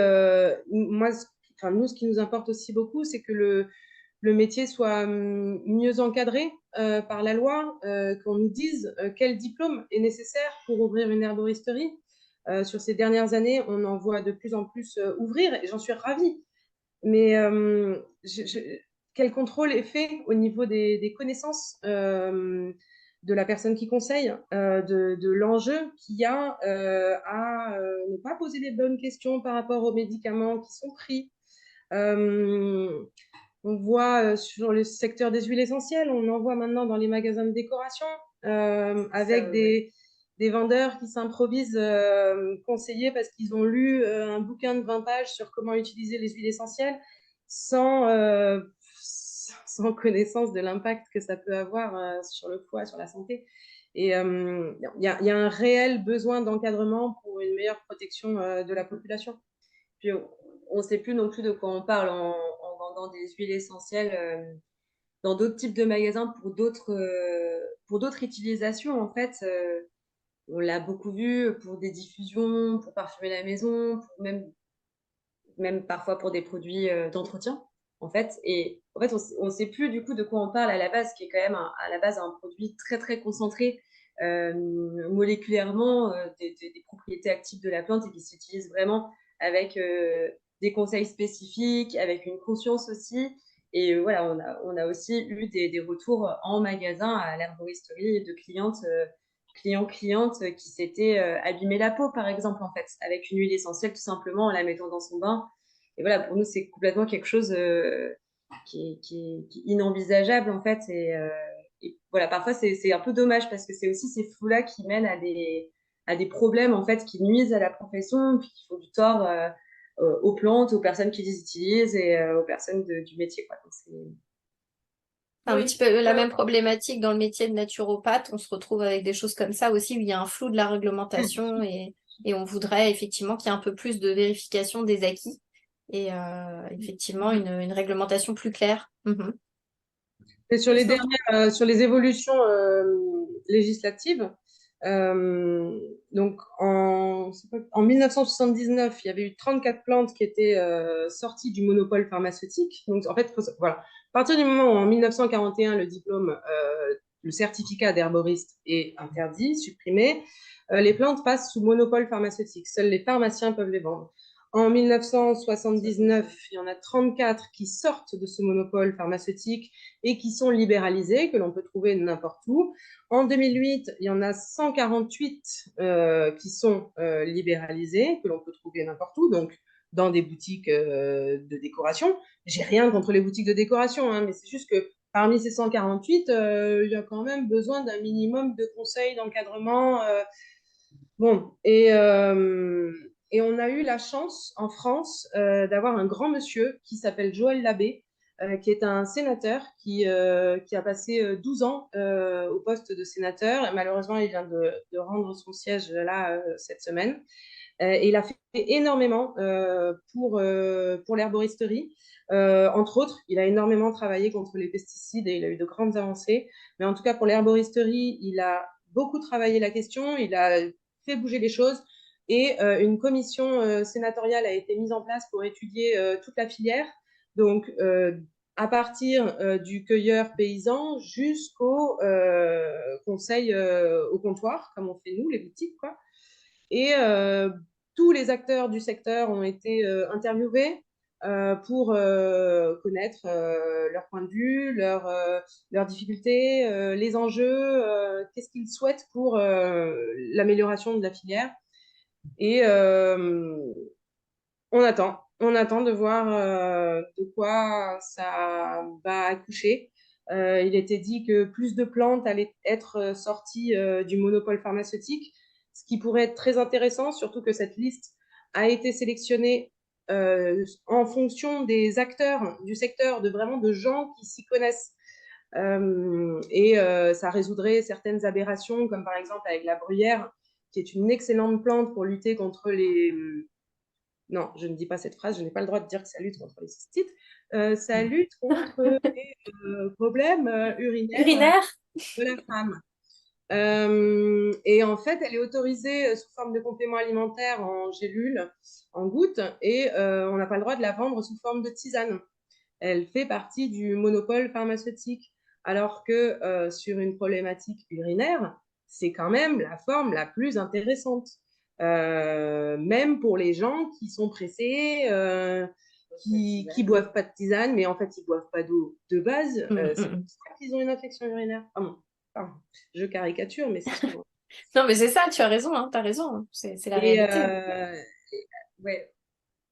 moi, enfin, nous, ce qui nous importe aussi beaucoup, c'est que le métier soit mieux encadré par la loi, qu'on nous dise quel diplôme est nécessaire pour ouvrir une herboristerie. Sur ces dernières années, on en voit de plus en plus ouvrir et j'en suis ravie. Mais quel contrôle est fait au niveau des connaissances de la personne qui conseille, de l'enjeu qu'il y a à ne pas poser les bonnes questions par rapport aux médicaments qui sont pris. On voit sur le secteur des huiles essentielles, on en voit maintenant dans les magasins de décoration avec des vendeurs qui s'improvisent conseillers parce qu'ils ont lu un bouquin de 20 pages sur comment utiliser les huiles essentielles sans, sans connaissance de l'impact que ça peut avoir sur le foie, sur la santé. Et y a un réel besoin d'encadrement pour une meilleure protection de la population. Puis on ne sait plus non plus de quoi on parle en vendant des huiles essentielles dans d'autres types de magasins pour d'autres utilisations. En fait, on l'a beaucoup vu pour des diffusions, pour parfumer la maison, pour même parfois pour des produits d'entretien. En fait, et en fait, on ne sait plus du coup de quoi on parle à la base, qui est quand même à la base un produit très très concentré moléculairement des propriétés actives de la plante et qui s'utilise vraiment avec des conseils spécifiques, avec une conscience aussi. Et voilà, on a aussi eu des retours en magasin à l'herboristerie de clientes qui s'étaient abîmé la peau, par exemple, en fait, avec une huile essentielle, tout simplement en la mettant dans son bain. Et voilà, pour nous, c'est complètement quelque chose qui est inenvisageable, en fait. Et voilà, parfois, c'est un peu dommage parce que c'est aussi ces flous-là qui mènent à des problèmes, en fait, qui nuisent à la profession, puis qui font du tort aux plantes, aux personnes qui les utilisent et aux personnes du métier, quoi. Donc, Un Oui. petit peu la même problématique dans le métier de naturopathe. On se retrouve avec des choses comme ça aussi où il y a un flou de la réglementation et on voudrait effectivement qu'il y ait un peu plus de vérification des acquis et effectivement une réglementation plus claire. Mhm. Et sur les dernières, sur les évolutions législatives, donc en 1979, il y avait eu 34 plantes qui étaient sorties du monopole pharmaceutique. Donc en fait, voilà, à partir du moment où en 1941 le diplôme, le certificat d'herboriste est interdit, supprimé, les plantes passent sous monopole pharmaceutique. Seuls les pharmaciens peuvent les vendre. En 1979, il y en a 34 qui sortent de ce monopole pharmaceutique et qui sont libéralisés, que l'on peut trouver n'importe où. En 2008, il y en a 148 qui sont libéralisés, que l'on peut trouver n'importe où, donc dans des boutiques de décoration. J'ai rien contre les boutiques de décoration, hein, mais c'est juste que parmi ces 148, il y a quand même besoin d'un minimum de conseils, d'encadrement. Bon, et on a eu la chance en France d'avoir un grand monsieur qui s'appelle Joël Labbé, qui est un sénateur qui a passé 12 ans au poste de sénateur. Malheureusement, il vient de rendre son siège là cette semaine. Et il a fait énormément pour l'herboristerie. Entre autres, il a énormément travaillé contre les pesticides et il a eu de grandes avancées. Mais en tout cas, pour l'herboristerie, il a beaucoup travaillé la question, il a fait bouger les choses. Et une commission sénatoriale a été mise en place pour étudier toute la filière. Donc, à partir du cueilleur paysan jusqu'au conseil au comptoir, comme on fait nous, les boutiques, quoi. Et tous les acteurs du secteur ont été interviewés pour connaître leur point de vue, leurs difficultés, les enjeux, qu'est-ce qu'ils souhaitent pour l'amélioration de la filière. Et on attend de voir de quoi ça va accoucher. Il était dit que plus de plantes allaient être sorties du monopole pharmaceutique, ce qui pourrait être très intéressant, surtout que cette liste a été sélectionnée en fonction des acteurs du secteur, de gens qui s'y connaissent. Ça résoudrait certaines aberrations, comme par exemple avec la bruyère, qui est une excellente plante pour lutter contre les... Non, je ne dis pas cette phrase, je n'ai pas le droit de dire que ça lutte contre les cystites. Ça lutte contre les problèmes urinaires de la femme. Et en fait, elle est autorisée sous forme de complément alimentaire en gélule, en gouttes, et on n'a pas le droit de la vendre sous forme de tisane. Elle fait partie du monopole pharmaceutique, alors que sur une problématique urinaire, c'est quand même la forme la plus intéressante. Même pour les gens qui sont pressés, qui boivent pas de tisane, mais en fait, ils boivent pas d'eau de base. C'est pour ça qu'ils ont une infection urinaire. Ah bon, pardon, je caricature, mais c'est souvent. Non, mais c'est ça, tu as raison, hein, tu as raison. Hein. C'est la réalité. Ouais.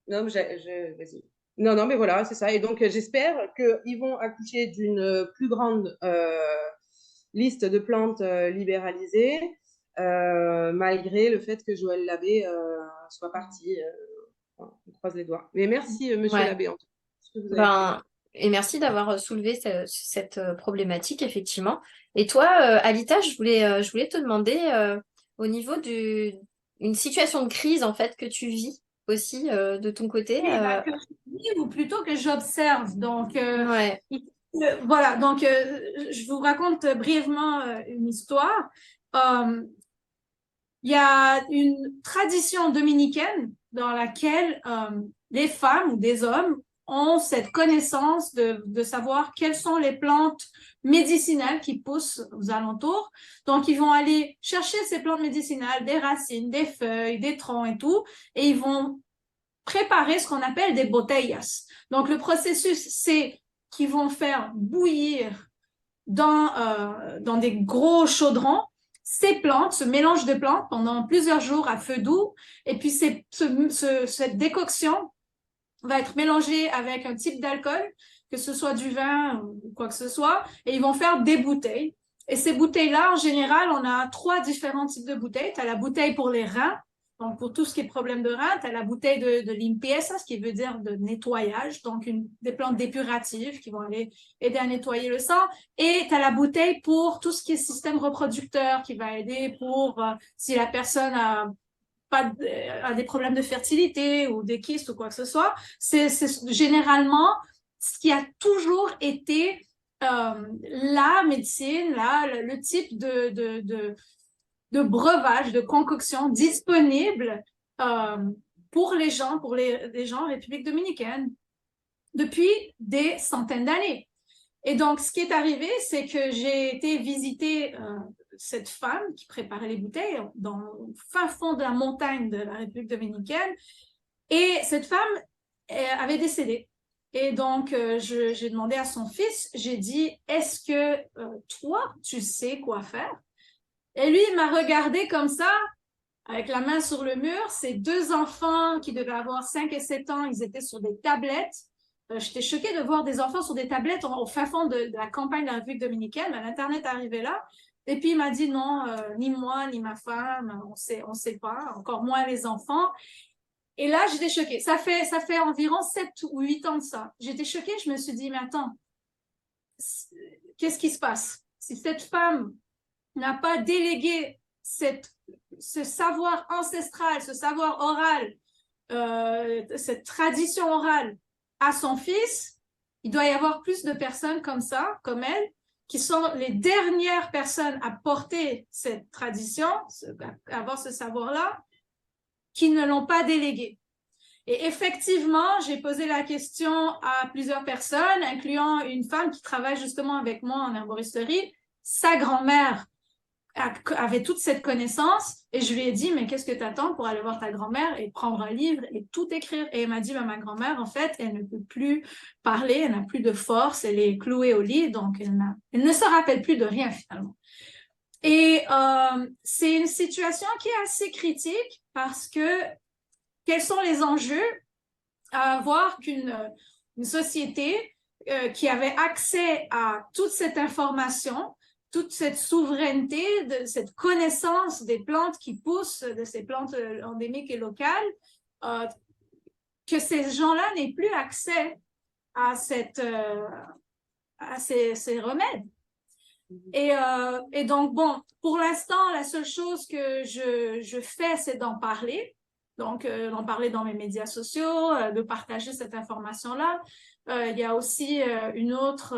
Non, vas-y. Non, mais voilà, c'est ça. Et donc, j'espère qu'ils vont accoucher d'une plus grande liste de plantes libéralisées, malgré le fait que Joël Labbé soit parti. On croise les doigts. Mais merci, monsieur Ouais. Labbé, en tout cas, ce que vous avez fait. Et merci d'avoir soulevé cette problématique, effectivement. Et toi, Alita, je voulais te demander, au niveau d'une situation de crise, en fait, que tu vis aussi de ton côté. Oui, que je vis ou plutôt que j'observe. Donc, Ouais. voilà, donc je vous raconte brièvement une histoire. Il y a une tradition dominicaine dans laquelle les femmes ou des hommes ont cette connaissance de savoir quelles sont les plantes médicinales qui poussent aux alentours. Donc, ils vont aller chercher ces plantes médicinales, des racines, des feuilles, des troncs et tout, et ils vont préparer ce qu'on appelle des botellas. Donc, le processus, c'est qu'ils vont faire bouillir dans des gros chaudrons ces plantes, ce mélange de plantes pendant plusieurs jours à feu doux. Et puis, cette décoction va être mélangée avec un type d'alcool, que ce soit du vin ou quoi que ce soit, et ils vont faire des bouteilles. Et ces bouteilles-là, en général, on a 3 différents types de bouteilles. Tu as la bouteille pour les reins, donc pour tout ce qui est problème de reins. Tu as la bouteille de limpieza, ce qui veut dire de nettoyage, donc des plantes dépuratives qui vont aller aider à nettoyer le sang. Et tu as la bouteille pour tout ce qui est système reproducteur, qui va aider pour si la personne a des problèmes de fertilité ou des kystes ou quoi que ce soit. C'est généralement ce qui a toujours été la médecine, le type de breuvage, de concoction disponible pour les gens en République dominicaine depuis des centaines d'années. Et donc, ce qui est arrivé, c'est que j'ai été visiter cette femme qui préparait les bouteilles dans le fin fond de la montagne de la République dominicaine. Et cette femme avait décédé. Et donc, j'ai demandé à son fils, j'ai dit, est-ce que toi, tu sais quoi faire? Et lui, il m'a regardé comme ça, avec la main sur le mur. Ses 2 enfants qui devaient avoir 5 et 7 ans, ils étaient sur des tablettes. J'étais choquée de voir des enfants sur des tablettes au fin fond de la campagne de la République dominicaine. L'Internet arrivait là. Et puis, il m'a dit non, ni moi, ni ma femme, on sait pas, encore moins les enfants. Et là, j'étais choquée. Ça fait environ 7 ou 8 ans de ça. J'étais choquée, je me suis dit, mais attends, qu'est-ce qui se passe? Si cette femme n'a pas délégué ce savoir ancestral, ce savoir oral, cette tradition orale à son fils, il doit y avoir plus de personnes comme ça, comme elle, qui sont les dernières personnes à porter cette tradition, à avoir ce savoir-là, qui ne l'ont pas délégué. Et effectivement, j'ai posé la question à plusieurs personnes, incluant une femme qui travaille justement avec moi en herboristerie. Sa grand-mère avait toute cette connaissance et je lui ai dit, mais qu'est-ce que tu attends pour aller voir ta grand-mère et prendre un livre et tout écrire? Et elle m'a dit, ma grand-mère, en fait, elle ne peut plus parler, elle n'a plus de force, elle est clouée au lit, donc elle ne se rappelle plus de rien finalement. Et c'est une situation qui est assez critique parce que quels sont les enjeux à avoir qu'une société qui avait accès à toute cette information, toute cette souveraineté, de cette connaissance des plantes qui poussent, de ces plantes endémiques et locales, que ces gens-là n'aient plus accès à ces remèdes. Et donc, bon, pour l'instant, la seule chose que je fais, c'est d'en parler. Donc, d'en parler dans mes médias sociaux, de partager cette information-là. Il y a aussi une autre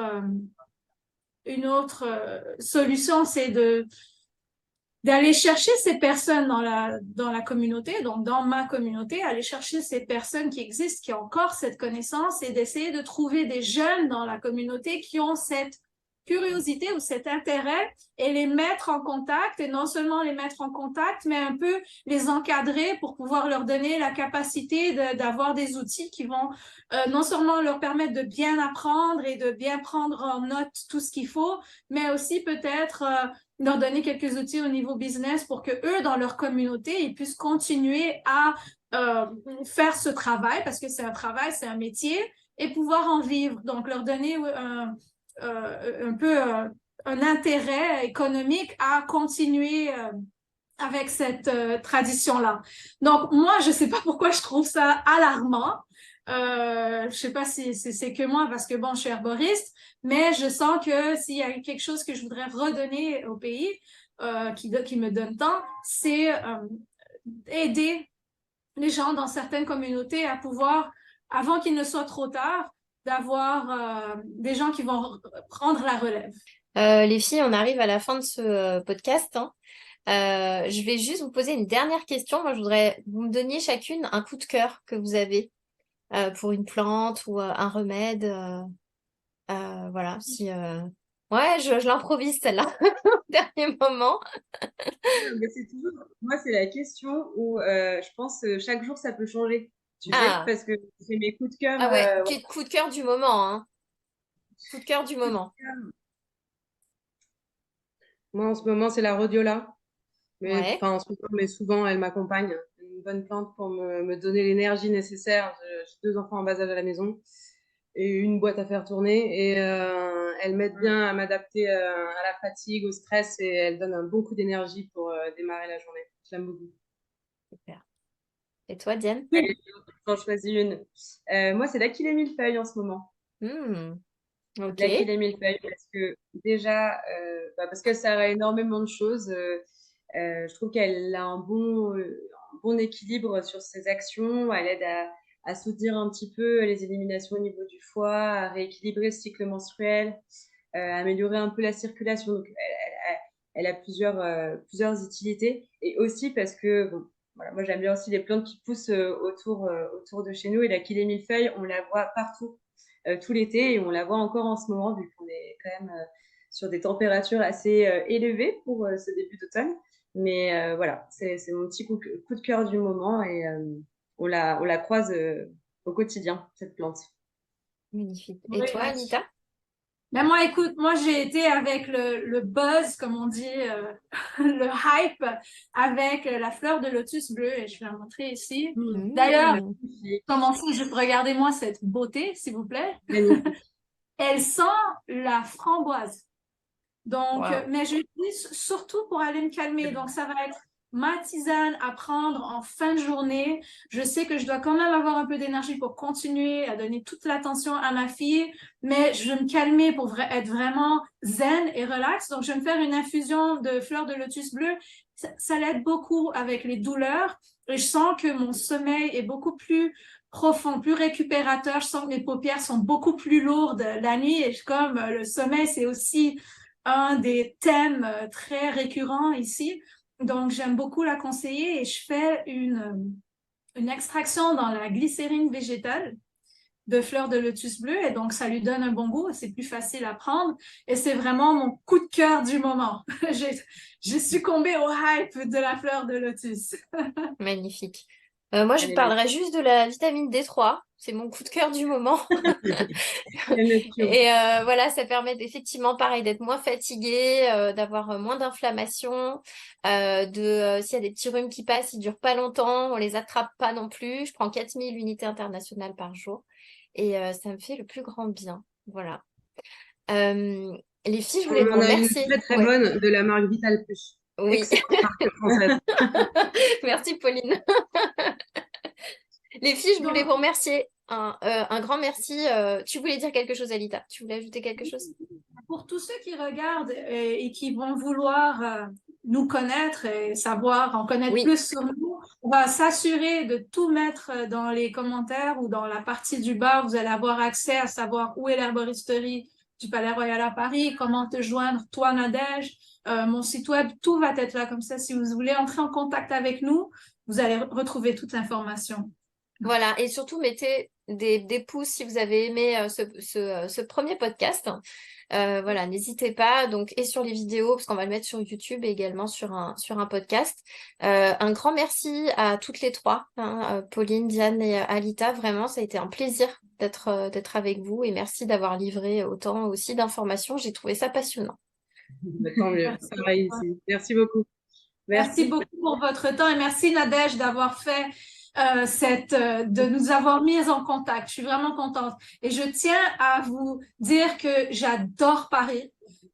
solution, c'est d'aller chercher ces personnes dans la communauté, donc dans ma communauté, aller chercher ces personnes qui existent, qui ont encore cette connaissance et d'essayer de trouver des jeunes dans la communauté qui ont cette curiosité ou cet intérêt et les mettre en contact et non seulement les mettre en contact, mais un peu les encadrer pour pouvoir leur donner la capacité d'avoir des outils qui vont non seulement leur permettre de bien apprendre et de bien prendre en note tout ce qu'il faut, mais aussi peut-être leur donner quelques outils au niveau business pour que eux, dans leur communauté, ils puissent continuer à faire ce travail parce que c'est un travail, c'est un métier et pouvoir en vivre. Donc, leur donner un peu un intérêt économique à continuer avec cette tradition-là. Donc, moi, je ne sais pas pourquoi je trouve ça alarmant. Je ne sais pas si c'est que moi parce que, bon, je suis herboriste, mais je sens que s'il y a quelque chose que je voudrais redonner au pays qui me donne tant, c'est aider les gens dans certaines communautés à pouvoir, avant qu'il ne soit trop tard, d'avoir des gens qui vont prendre la relève. Les filles, on arrive à la fin de ce podcast, hein. Je vais juste vous poser une dernière question. Moi, je voudrais que vous me donniez chacune un coup de cœur que vous avez pour une plante ou un remède. Voilà. Ouais, je l'improvise celle-là au dernier moment. Mais c'est toujours, moi, c'est la question où je pense chaque jour ça peut changer. Tu sais, Ah, parce que c'est mes coups de cœur. ah ouais, coup de cœur du moment, hein. Coup de cœur du moment. Moi, en ce moment, c'est la rhodiola. Mais Ouais. enfin, en ce moment, mais souvent, elle m'accompagne. Une bonne plante pour me donner l'énergie nécessaire. J'ai 2 enfants en bas âge à la maison et une boîte à faire tourner. Et elle m'aide bien à m'adapter à la fatigue, au stress et elle donne un bon coup d'énergie pour démarrer la journée. Je l'aime beaucoup. Super. Et toi, Diane? Allez, j'en choisis une. Moi, c'est l'Achillée millefeuille en ce moment. Ok. L'Achillée millefeuille parce que déjà, parce qu'elle sert à énormément de choses. Je trouve qu'elle a un bon équilibre sur ses actions. Elle aide à soutenir un petit peu les éliminations au niveau du foie, à rééquilibrer le cycle menstruel, à améliorer un peu la circulation. Donc, elle a plusieurs utilités. Et aussi parce que, bon, voilà, moi j'aime bien aussi les plantes qui poussent autour de chez nous. Et l'Achillée millefeuille, on la voit partout, tout l'été. Et on la voit encore en ce moment, vu qu'on est quand même sur des températures assez élevées pour ce début d'automne. Mais voilà, c'est mon petit coup de cœur du moment et on la croise au quotidien, cette plante. Magnifique. Et Oui, toi, Anita? ben moi, écoute, moi, j'ai été avec le buzz, comme on dit, le hype, avec la fleur de lotus bleu, et je vais la montrer ici. D'ailleurs, Magnifique. commencez, regardez-moi cette beauté, s'il vous plaît. Magnifique. Elle sent la framboise. Donc, Wow. mais je l'utilise surtout pour aller me calmer. Donc, ça va être ma tisane à prendre en fin de journée. Je sais que je dois quand même avoir un peu d'énergie pour continuer à donner toute l'attention à ma fille, mais je vais me calmer pour être vraiment zen et relax. Donc, je vais me faire une infusion de fleurs de lotus bleu. Ça l'aide beaucoup avec les douleurs et je sens que mon sommeil est beaucoup plus profond, plus récupérateur. Je sens que mes paupières sont beaucoup plus lourdes la nuit et comme le sommeil, c'est aussi un des thèmes très récurrents ici. Donc, j'aime beaucoup la conseiller et je fais une extraction dans la glycérine végétale de fleurs de lotus bleu et donc ça lui donne un bon goût, c'est plus facile à prendre et c'est vraiment mon coup de cœur du moment. J'ai succombé au hype de la fleur de lotus. Magnifique. Moi, je Elle est parlerai juste de la vitamine D3. C'est mon coup de cœur du moment. magnifique. Et voilà, ça permet effectivement, pareil, d'être moins fatigué, d'avoir moins d'inflammation, s'il y a des petits rhumes qui passent, ils durent pas longtemps, on les attrape pas non plus. Je prends 4000 unités internationales par jour et ça me fait le plus grand bien. Voilà. Les filles, je voulais On vous en a une remercier. très très Ouais. bonne de la marque Vital Plus. Oui, Excellente marque française. merci Pauline. Les filles, je voulais Donc, vous remercier. Un grand merci. Tu voulais dire quelque chose, Alita? Tu voulais ajouter quelque chose? pour tous ceux qui regardent et qui vont vouloir nous connaître et savoir en connaître Oui, plus sur nous, on va s'assurer de tout mettre dans les commentaires ou dans la partie du bas. Vous allez avoir accès à savoir où est l'herboristerie du Palais Royal à Paris, comment te joindre, toi, Nadège, mon site web, tout va être là comme ça. Si vous voulez entrer en contact avec nous, vous allez retrouver toute l'information. voilà. Et surtout, mettez des pouces si vous avez aimé ce premier podcast. Voilà, n'hésitez pas. Donc, et sur les vidéos, parce qu'on va le mettre sur YouTube et également sur un podcast. Un grand merci à toutes les trois, hein, Pauline, Diane et Alita. Vraiment, ça a été un plaisir d'être avec vous et merci d'avoir livré autant aussi d'informations. J'ai trouvé ça passionnant. Tant mieux. Merci. Pareil ici. Merci beaucoup. Merci Merci. beaucoup pour votre temps et merci Nadège d'avoir fait de nous avoir mis en contact. Je suis vraiment contente. Et je tiens à vous dire que j'adore Paris.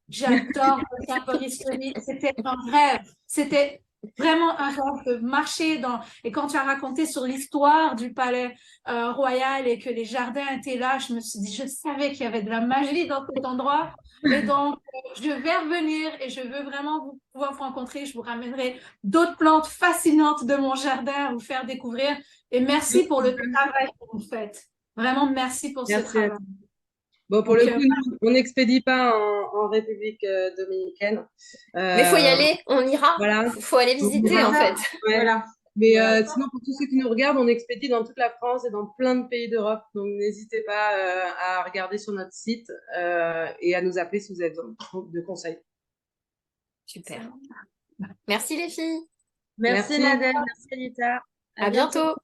J'adore le Temporisterie. C'était un rêve. C'était vraiment un rêve de marcher dans. Et quand tu as raconté sur l'histoire du palais royal et que les jardins étaient là, je me suis dit, je savais qu'il y avait de la magie dans cet endroit. Et donc, je vais revenir et je veux vraiment pouvoir vous rencontrer. Je vous ramènerai d'autres plantes fascinantes de mon jardin à vous faire découvrir. Et merci pour le travail que vous faites. Vraiment, merci pour ce Merci à travail. toi. Bon, pour Donc, le coup, nous, on n'expédie pas en République dominicaine. Mais faut y aller, on ira. Voilà. Faut aller visiter en Voilà. fait. Ouais. voilà. Mais Voilà. sinon, pour tous ceux qui nous regardent, on expédie dans toute la France et dans plein de pays d'Europe. Donc, n'hésitez pas à regarder sur notre site et à nous appeler si vous avez besoin de conseils. Super. Merci les filles. Merci Merci Nadège, merci Anita. À bientôt.